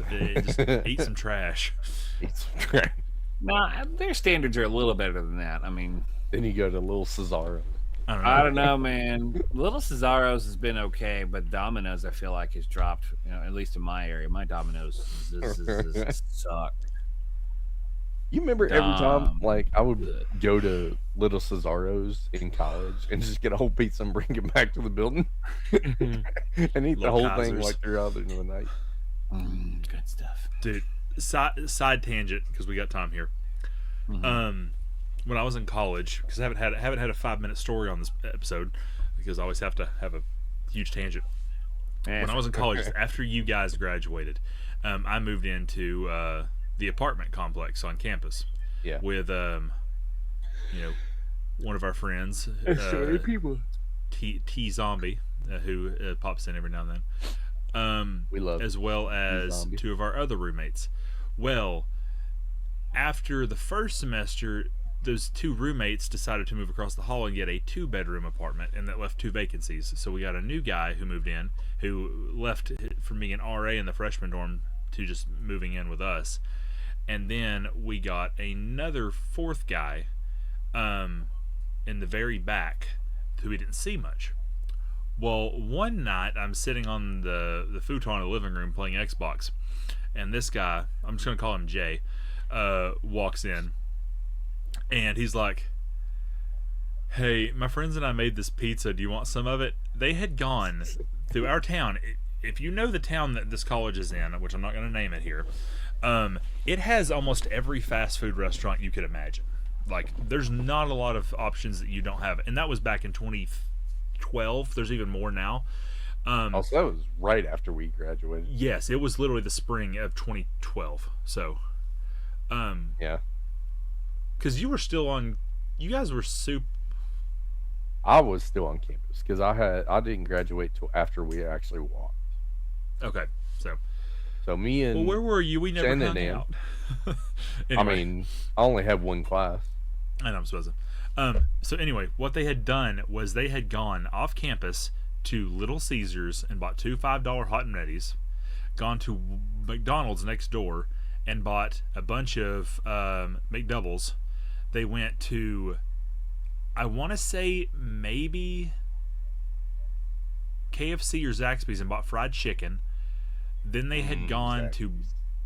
eat some trash. Eat some trash. no, their standards are a little better than that. I mean, Then you go to Little Cesaro. I don't know, man. Little Cesaro's has been okay, but Domino's I feel like has dropped. At least in my area, my Domino's suck. You remember every time, like, I would Ugh. go to Little Cesaro's in college and just get a whole pizza and bring it back to the building and eat the Little whole thing Kaisers. like throughout the night. Good stuff. Dude, side tangent because we got time here. Mhm. When I was in college, because I haven't had a 5-minute story on this episode because I always have to have a huge tangent. When I was in college, after you guys graduated, I moved into the apartment complex on campus. Yeah. With one of our friends, people. T Zombie, who pops in every now and then. We love as well as Zombie. two of our other roommates. Well, after the first semester, those two roommates decided to move across the hall and get a 2-bedroom apartment, and that left 2 vacancies. So we got a new guy who moved in, who left from being an RA in the freshman dorm to just moving in with us. And then we got another 4th guy in the very back who we didn't see much. Well, one night I'm sitting on the futon in the living room playing Xbox, and this guy, I'm just going to call him Jay, walks in, and he's like, "Hey, my friends and I made this pizza. Do you want some of it?" They had gone through our town. If you know the town that this college is in, which I'm not going to name it here, it has almost every fast food restaurant you could imagine. Like, there's not a lot of options that you don't have, and that was back in 2012. There's even more now. Also, that was right after we graduated. Yes, it was literally the spring of 2012. So, Yeah. because you guys were I was still on campus because I didn't graduate till after we actually walked. okay. So me and Well, where were you? We never Shannon hung and- out. I mean, I only had one class. I know I'm supposed to. So anyway, what they had done was they had gone off campus to Little Caesars and bought 2 $5 hot and readies, gone to McDonald's next door and bought a bunch of McDoubles. They went to, I want to say maybe KFC or Zaxby's and bought fried chicken. Then they had gone to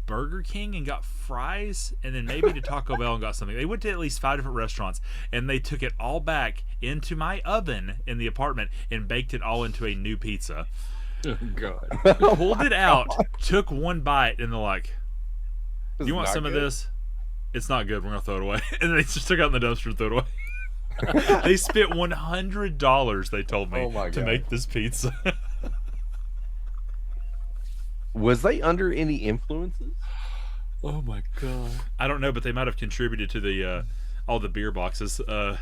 Burger King and got fries, and then maybe to Taco Bell and got something. They went to at least 5 different restaurants, and they took it all back into my oven in the apartment and baked it all into a new pizza. Oh, God. Pulled it out, took one bite, and they're like, This "You is want not some of good. this? It's not good. We're gonna throw it away." And they just took it out in the dumpster and threw it away. They spent $100. They told me Oh my to God. make this pizza. Was they under any influences? Oh my God. I don't know, but they might have contributed to the all the beer boxes. Oh,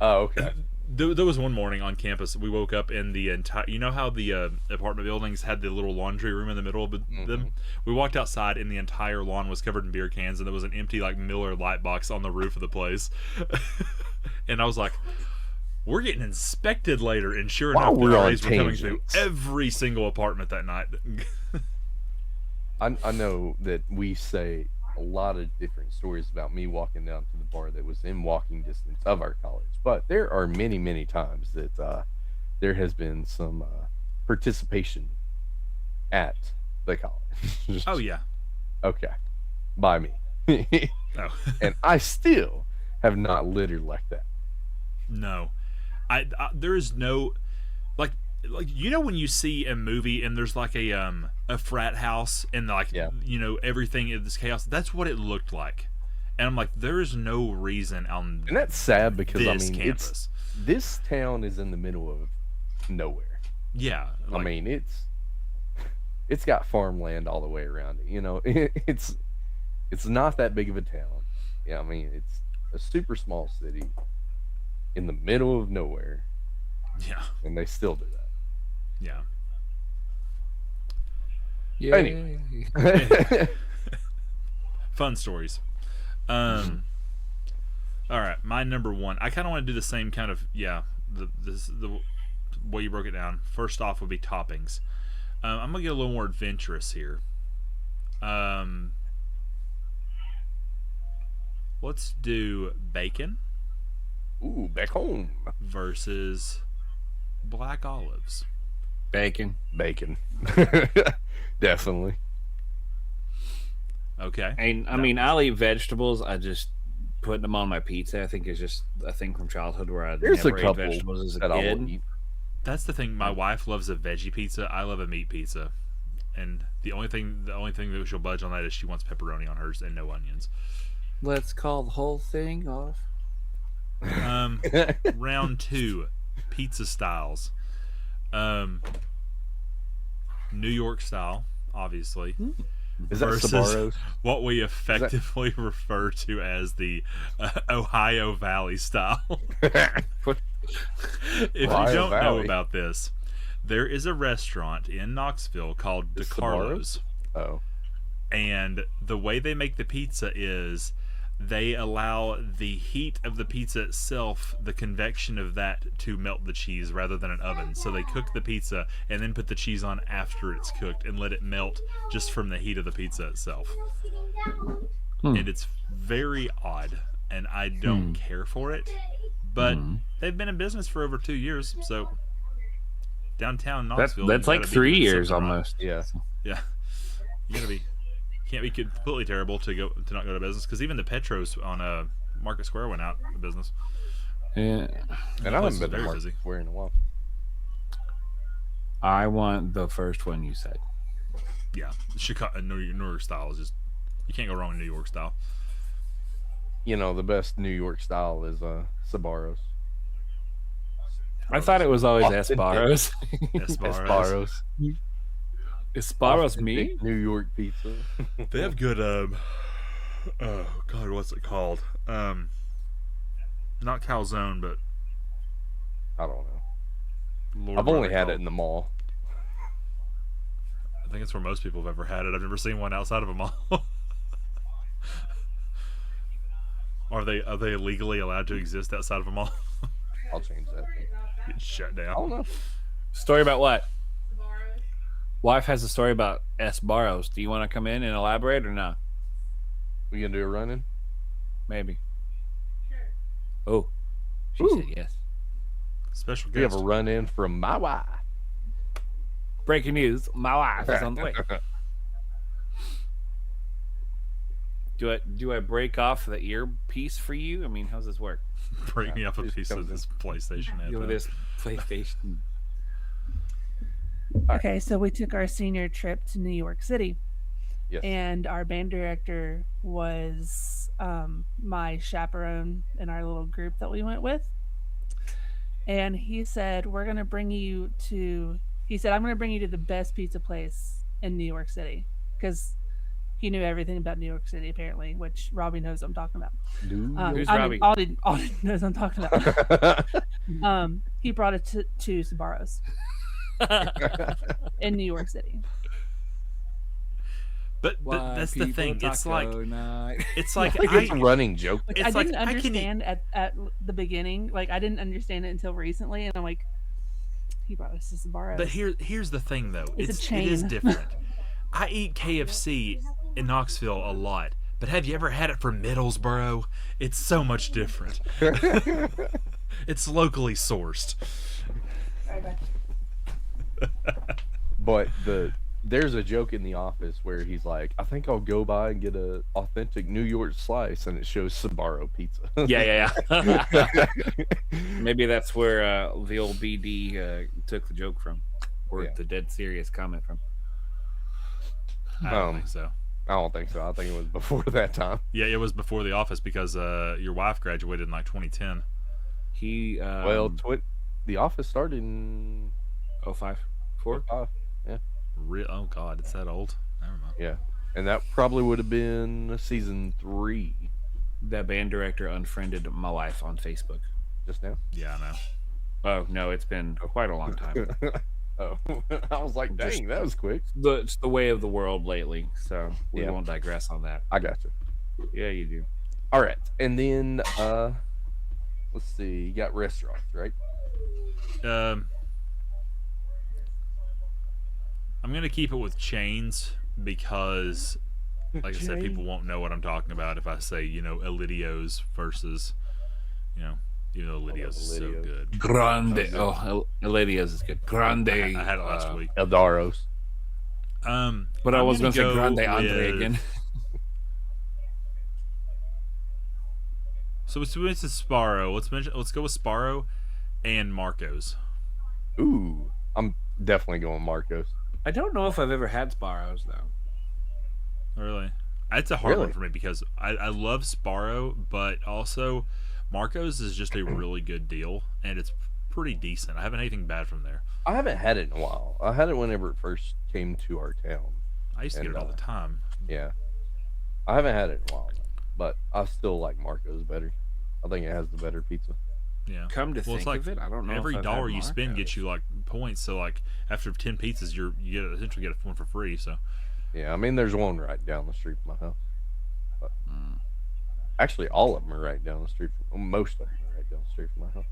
okay. There was one morning on campus. We woke up in the entire. You know how the apartment buildings had the little laundry room in the middle of them. We walked outside, and the entire lawn was covered in beer cans, and there was an empty like Miller Lite box on the roof of the place. And I was like, "We're getting inspected later." And sure While enough, we're the on RAs were coming through tangents. every single apartment that night. I know that we say a lot of different stories about me walking down to the bar that was in walking distance of our college, but there are many, many times that there has been some participation at the college. Oh yeah. Okay, by me. Oh And I still have not littered like that. no, there is no like when you see a movie and there's like a frat house and like Yeah. everything is chaos. That's what it looked like, and I'm like, there is no reason on And that's sad because this I mean, campus. this town is in the middle of nowhere. Yeah, I mean, it's got farmland all the way around it. It's not that big of a town. Yeah, I mean, it's a super small city in the middle of nowhere, yeah, and they still do that. yeah. Anyway. Fun stories. All right, my number one. I kind of want to do the same kind of the way you broke it down. First off would be toppings. I'm gonna get a little more adventurous here. Let's do bacon Ooh, back home. versus black olives. Bacon. Bacon. Definitely. Okay. And I mean, I'll eat vegetables. I just putting them on my pizza. I think is just a thing from childhood where I There's never a ate couple vegetables as a that I will kid. eat. That's the thing. My wife loves a veggie pizza. I love a meat pizza, and the only thing that she'll budge on that is she wants pepperoni on hers and no onions. Let's call the whole thing off. Round two, pizza styles. New York style, obviously. Is that Versus Sbarro's? what we effectively refer to as the Ohio Valley style. If Ohio you don't know Valley. about this, there is a restaurant in Knoxville called The DeCarlo's. Oh. And the way they make the pizza is they allow the heat of the pizza itself, the convection of that, to melt the cheese rather than an oven. So they cook the pizza and then put the cheese on after it's cooked and let it melt just from the heat of the pizza itself. And it's very odd, and I don't care for it. But they've been in business for over 2 years, so downtown Knoxville. That's you like gotta be 3 doing years something right. almost. Yeah. Yeah, you gotta be. Can't be completely terrible to not go to business, because even the Petros on Market Square went out of business. Yeah. And I place haven't is been to very Market busy. Square in a while. I want the first one you said. Yeah, Chicago New York style is just, you can't go wrong with New York style. The best New York style is Sbarro's. I thought it was always Authentic. Esparros. Sbarro's. Esparros me? Authentic New York pizza. They have good oh god, what's it called? Not calzone, but I don't know. Lord, I've what are only they had called? it in the mall. I think it's where most people have ever had it. I've never seen one outside of a mall. Are they legally allowed to exist outside of a mall? I'll change that. Get shut I down. don't know. Story about what? Wife has a story about Esparros. Do you want to come in and elaborate or not? We gonna do a run-in? Maybe. Oh, she Ooh. said yes. Special We have guest. a run-in from my wife. Breaking news: my wife is on the way. Do I break off the earpiece for you? I mean, how's this work? Break me up a Please piece come of in. this PlayStation. You know, anthem. this PlayStation. Okay, so we took our senior trip to New York City, Yes. and our band director was my chaperone in our little group that we went with. And he said, "We're gonna bring you to." He said, "I'm gonna bring you to the best pizza place in New York City," because he knew everything about New York City apparently, which Robbie knows I'm talking about. Who's I Robbie? mean, Alden knows I'm talking about. He brought it to Sbarro's in New York City. But that's the thing. It's like it's like It's a running joke. Like, It's I like, didn't I can understand at the beginning. Like, I didn't understand it until recently, and I'm like, he brought us to Sbarro's. But here's the thing though. It's a It is chain. different. I eat KFC in Knoxville a lot, but have you ever had it from Middlesboro? It's so much different. It's locally sourced. But there's a joke in The Office where he's like, I think I'll go by and get a authentic New York slice, and it shows Sbarro pizza. Yeah. Maybe that's where the old BD took the joke from, or the dead serious comment from. I don't think so. I don't think so. I think it was before that time. Yeah, it was before The Office because your wife graduated in like 2010. He The Office started in 05, 4. 05. Yeah. Oh God, it's that old. Never mind. Yeah, and that probably would have been season 3. That band director unfriended my wife on Facebook Just now. Yeah, I know. Oh no, it's been quite a long time. Oh, I was like, dang, that was quick. It's the way of the world lately, so we won't digress on that. I got you. Yeah, you do. All right, and then let's see. You got restaurants, right? I'm gonna keep it with chains because, like I said, people won't know what I'm talking about if I say, Elidio's versus, Elidio's is so good. Grande. Oh, Eladia's is good. Grande. I had it last week. Eldaros. But I was going to say Grande Andre again. So it's Sbarro. Let's go with Sbarro and Marco's. Ooh, I'm definitely going Marcos. I don't know if I've ever had Sbarro's though. Really? It's a hard one for me because I love Sbarro, but also Marco's is just a really good deal, and it's pretty decent. I haven't had anything bad from there. I haven't had it in a while. I had it whenever it first came to our town. I used to get it all the time. Yeah. I haven't had it in a while, but I still like Marco's better. I think it has the better pizza. Yeah. Come to think of it, I don't know. Every if dollar you spend gets you like points. So like after 10 pizzas, you essentially get one for free. So. Yeah, I mean, there's one right down the street from my house. But actually, all of them are right down the street. Most of them are right down the street from my house.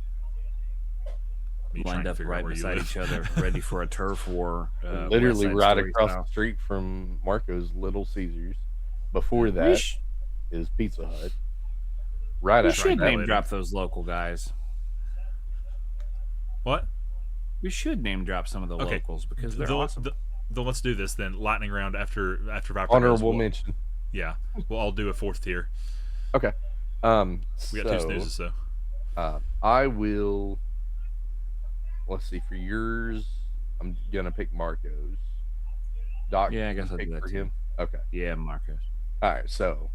Lined up right beside each other, ready for a turf war. Literally right across the street from Marco's Little Caesars. Before that is Pizza Hut. Right we after should that name drop those local guys. What? We should name drop some of the locals because they're awesome. Let's do this then. Lightning round after Viper honorable mention. Yeah, we'll all do a fourth tier. Okay. We got two snoozes, so. I will. Let's see. For yours, I'm gonna pick Marco's. Doc. Yeah, I guess I'll pick do that for too. him. Okay. Yeah, Marcos. All right. So,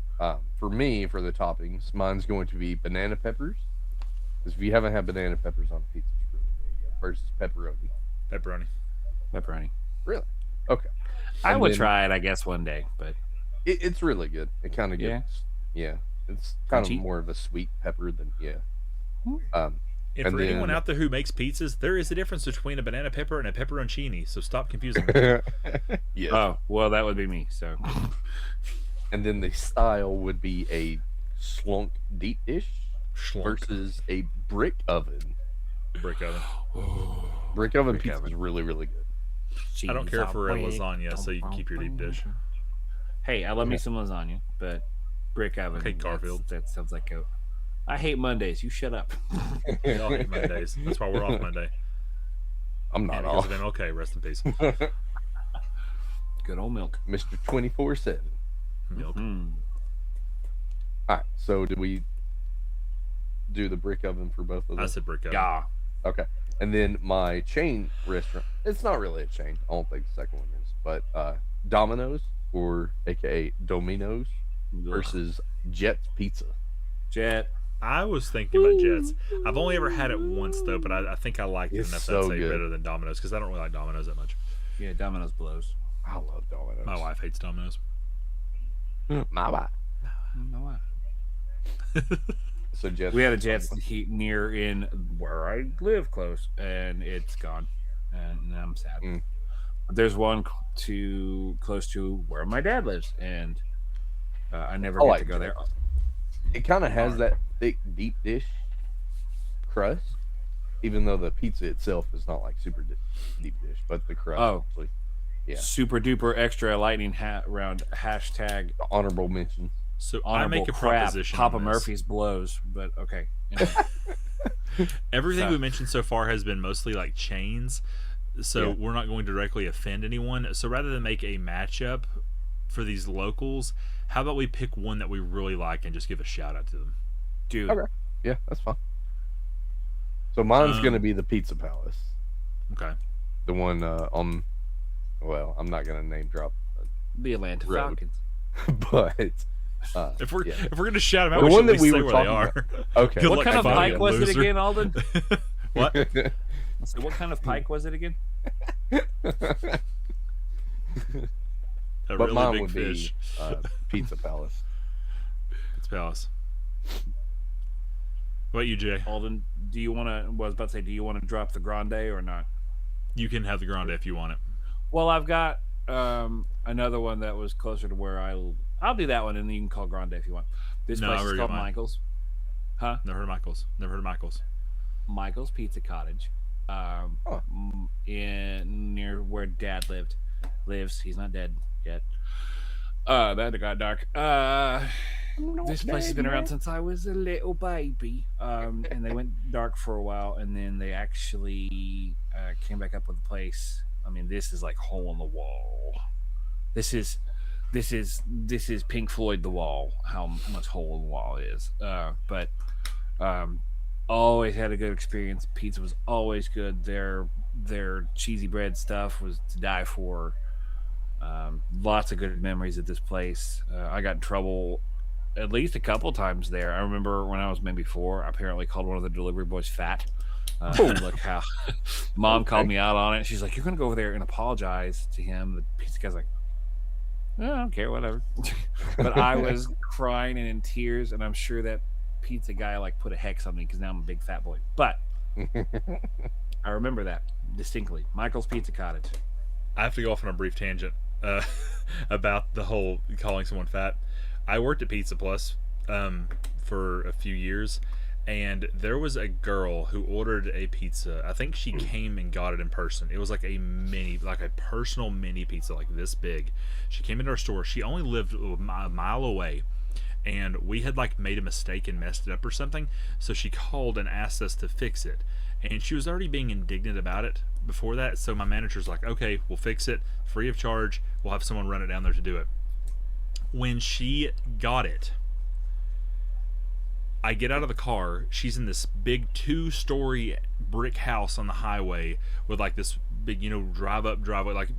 for me, for the toppings, mine's going to be banana peppers. Because if you haven't had banana peppers on a pizza, it's really, really good. Versus pepperoni. Pepperoni. Really? Okay. I would try it, I guess, one day, but it's really good. It kind of gets, it's kind of more of a sweet pepper than, And for anyone out there who makes pizzas, there is a difference between a banana pepper and a pepperoncini, so stop confusing me. Yes. Oh, well, that would be me, so. And then the style would be a slunk deep dish versus a brick oven. Brick oven. Brick oven pizza is really, really good. I don't care for a lasagna, so you can keep your deep dish. Hey, I love me some lasagna, but brick oven. Okay, Garfield. That sounds like goat. I hate Mondays. You shut up. We all hate Mondays. That's why we're off Monday. I'm not off. Okay, rest in peace. Good old milk. Mr. 24/7. Milk. All right, so did we do the brick oven for both of them? I said brick oven. Yeah. Okay. And then my chain restaurant, it's not really a chain. I don't think the second one is. But Domino's, or a.k.a. Domino's, versus Jet's Pizza. Jet. I was thinking about Jets. I've only ever had it once, though, but I think I like it enough so to say good. better than Domino's, because I don't really like Domino's that much. Yeah, Domino's blows. I love Domino's. My wife hates Domino's. My wife. My wife. So Jets. We had a Jets near in where I live close, and it's gone, and I'm sad. But there's one close to where my dad lives, and I never get to go there. It kind of has that thick deep dish crust, even though the pizza itself is not like super deep dish, but the crust. Oh, Yeah. super duper extra lightning round hashtag Honorable mentions. So I honorable make a crap. proposition. Papa on this. Murphy's blows, but okay. Anyway. Everything So- we mentioned so far has been mostly like chains, so Yeah. we're not going to directly offend anyone. So rather than make a matchup for these locals, how about we pick one that we really like and just give a shout out to them? Dude, Okay. Yeah, that's fine. So mine's gonna be the Pizza Palace, Okay. the one on. Well, I'm not gonna name drop, the Atlanta Road. Falcons. but If we're yeah. gonna shout them out, The we one should that at least we say were where they talking are. Okay. Good What luck kind of finding pike a was it loser. again, Alden? What? So what kind of pike was it again? A But really mine big would fish. be Pizza Palace. It's Palace. What about you, Jay? Alden, do you want to? Was about to say, do you want to drop the grande or not? You can have the grande if you want it. Well, I've got another one that was closer to where I'll do that one, and then you can call grande if you want. This No, I place is already called got mine. Michael's. Huh? Never heard of Michael's. Never heard of Michael's. Michael's Pizza Cottage, in near where Dad lives. He's not dead yet. That got dark. This place has been around since I was a little baby. And they went dark for a while, and then they actually came back up with a place. I mean, this is like hole in the wall. This is Pink Floyd The Wall. How much hole in the wall it is. But always had a good experience. Pizza was always good. Their cheesy bread stuff was to die for. Lots of good memories at this place. I got in trouble at least a couple times there. I remember when I was maybe 4, I apparently called one of the delivery boys fat. Look how Mom called me out on it. She's like, "You're gonna go over there and apologize to him." The pizza guy's like, "I don't care, whatever." But I was crying and in tears, and I'm sure that pizza guy like put a hex on me because now I'm a big fat boy. But I remember that distinctly. Michael's Pizza Cottage. I have to go off on a brief tangent about the whole calling someone fat. I worked at Pizza Plus for a few years, and there was a girl who ordered a pizza. I think she came and got it in person. It was like a personal mini pizza, like this big. She came into our store. She only lived a mile away, and we had like made a mistake and messed it up or something. So she called and asked us to fix it, and she was already being indignant about it before that. So my manager's like, "Okay, we'll fix it free of charge. We'll have someone run it down there to do it." When she got it, I get out of the car. She's in this big 2-story brick house on the highway with like this big, driveway. Like,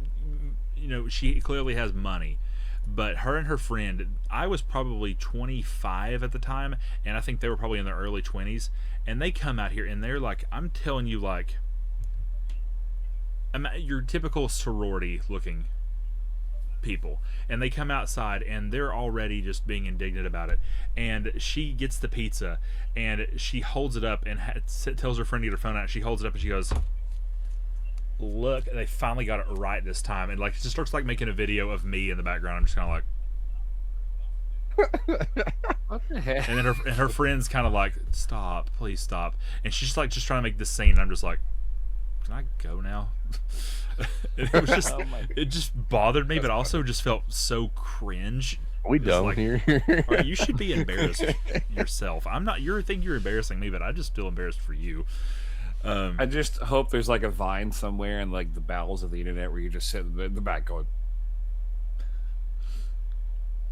she clearly has money. But her and her friend, I was probably 25 at the time, and I think they were probably in their early 20s. And they come out here and they're like, I'm telling you, like, your typical sorority looking people, and they come outside and they're already just being indignant about it. And she gets the pizza and she holds it up and tells her friend to get her phone out. She holds it up and she goes, "Look, they finally got it right this time." And like she starts like making a video of me in the background. I'm just kind of like, What the heck? and then her friend's kind of like, "Stop, please stop." And she's like just trying to make this scene, and I'm just like, "Can I go now?" It was just, it just bothered me, but also just felt so cringe. We It's done like, here. all right, you should be embarrassed yourself. I'm not. You think you're embarrassing me, but I just feel embarrassed for you. I just hope there's like a Vine somewhere in like the bowels of the internet where you just sit in the back going,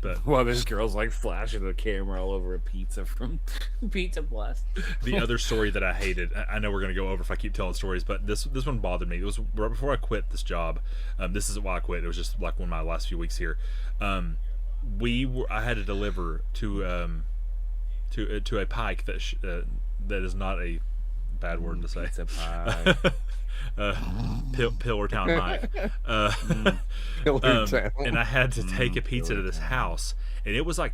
But "Well, this girl's like flashing the camera all over a pizza from Pizza Plus." the other story that I hated, I know we're gonna go over if I keep telling stories, but this one bothered me. It was right before I quit this job. This isn't why I quit. It was just like one of my last few weeks here. I had to deliver to a pike that is not a bad word to say. Pizza pie. Pillar Town Pike. Pillar Town. And I had to take a pizza to this house, and it was like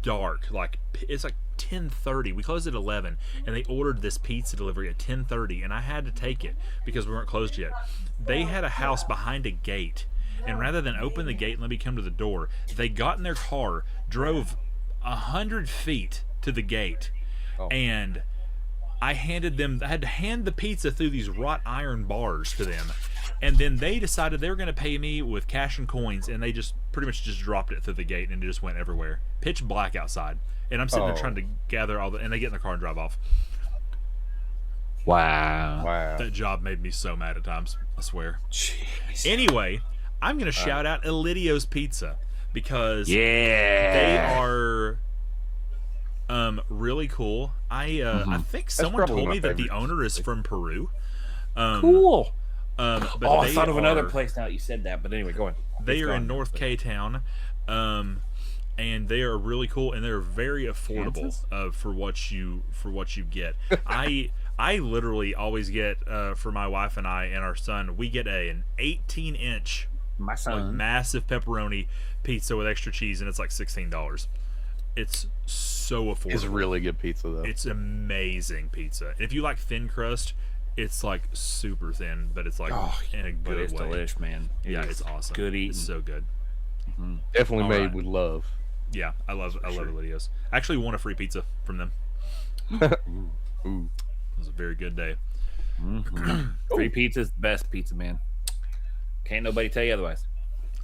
dark. Like it's like 10:30. We closed at 11, and they ordered this pizza delivery at 10:30, and I had to take it because we weren't closed yet. They had a house behind a gate, and rather than open the gate and let me come to the door, they got in their car, drove 100 feet to the gate, and I had to hand the pizza through these wrought iron bars to them. And then they decided they were going to pay me with cash and coins, and they just pretty much just dropped it through the gate, and it just went everywhere. Pitch black outside. And I'm sitting there trying to gather all the... And they get in the car and drive off. Wow. That job made me so mad at times, I swear. Jeez. Anyway, I'm going to shout out Elidio's Pizza, because Yeah. they are really cool. I think someone probably told my me that the favorite. owner is from Peru. Cool. But I they thought of another are- place now that you said that, but anyway, go on. They It's are in gone. North K-Town, and they are really cool, and they're very affordable Kansas? for what you get. I literally always get for my wife and I and our son, we get an 18-inch My like son. massive pepperoni pizza with extra cheese, and it's like $16. It's so affordable. It's really good pizza though. It's amazing pizza. And if you like thin crust, it's like super thin, but it's like in a But good it's way. delish, man. Yeah, it's awesome. Good eating. It's so good. Definitely All made right. with love. Yeah, I love Elidio's. I actually won a free pizza from them. Ooh. It was a very good day. Free pizza's the best pizza, man. Can't nobody tell you otherwise.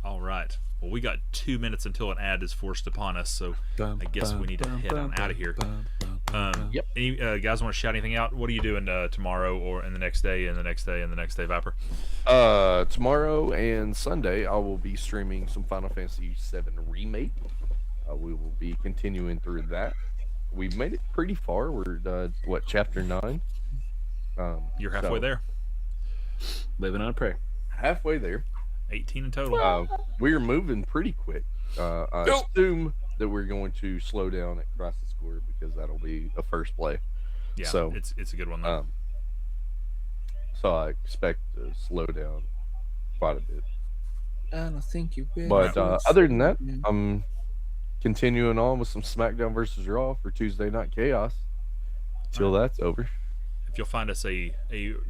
All right. Well, we got 2 minutes until an ad is forced upon us, so I guess we need to head on out of here. Yep. Any guys want to shout anything out? What are you doing tomorrow, or in the next day, and the next day, and the next day, Viper? Tomorrow and Sunday, I will be streaming some Final Fantasy VII Remake. We will be continuing through that. We've made it pretty far. We're chapter 9. You're halfway there. Living on a prayer. Halfway there. 18 in total. We're moving pretty quick. I assume that we're going to slow down at Crisis Core because that'll be a first play. Yeah, so, it's a good one though. So I expect to slow down quite a bit. I don't think you will. But other than that, I'm continuing on with some SmackDown versus Raw for Tuesday Night Chaos. Till that's over. If you'll find us a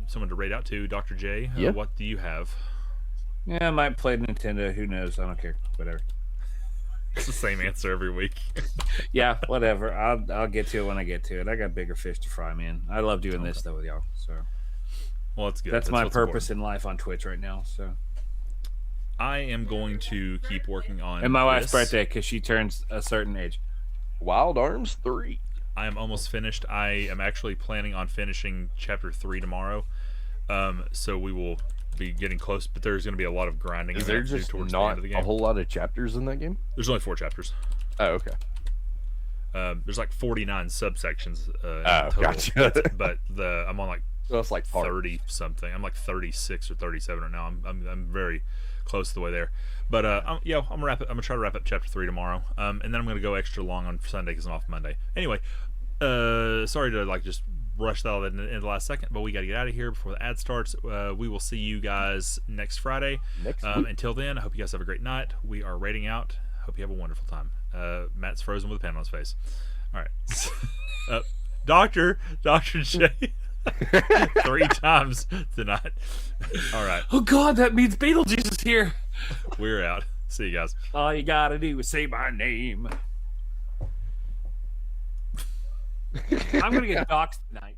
someone to rate out to, Dr. J, Yeah. what do you have? Yeah, I might play Nintendo. Who knows? I don't care. Whatever. It's the same answer every week. Yeah, whatever. I'll get to it when I get to it. I got bigger fish to fry, man. I love doing this stuff with y'all. So Well, that's good. that's my what's purpose important. in life on Twitch right now. So I am going to keep working on and my wife's this. birthday because she turns a certain age. Wild Arms 3. I am almost finished. I am actually planning on finishing chapter 3 tomorrow. So we will be getting close, but there's going to be a lot of grinding. Is I'm there gonna have to do just towards the not end of the a game. whole lot of chapters in that game? There's only 4 chapters. Oh, okay. There's like 49 subsections in Oh, total. gotcha. But I'm on like So it's like part. 30 something. I'm like 36 or 37 right now. I'm very close to the way there. But I'm gonna wrap it. I'm gonna try to wrap up chapter 3 tomorrow. And then I'm gonna go extra long on Sunday because I'm off Monday. Anyway, sorry to like just rush that all in the last second, but we got to get out of here before the ad starts. We will see you guys next Friday. Next week. Until then, I hope you guys have a great night. We are rating out. Hope you have a wonderful time. Matt's frozen with a pen on his face. All right. Dr. J. 3 times tonight. All right. Oh God, that means Beetlejuice is here. We're out. See you guys. All you gotta do is say my name. I'm gonna get doxxed tonight.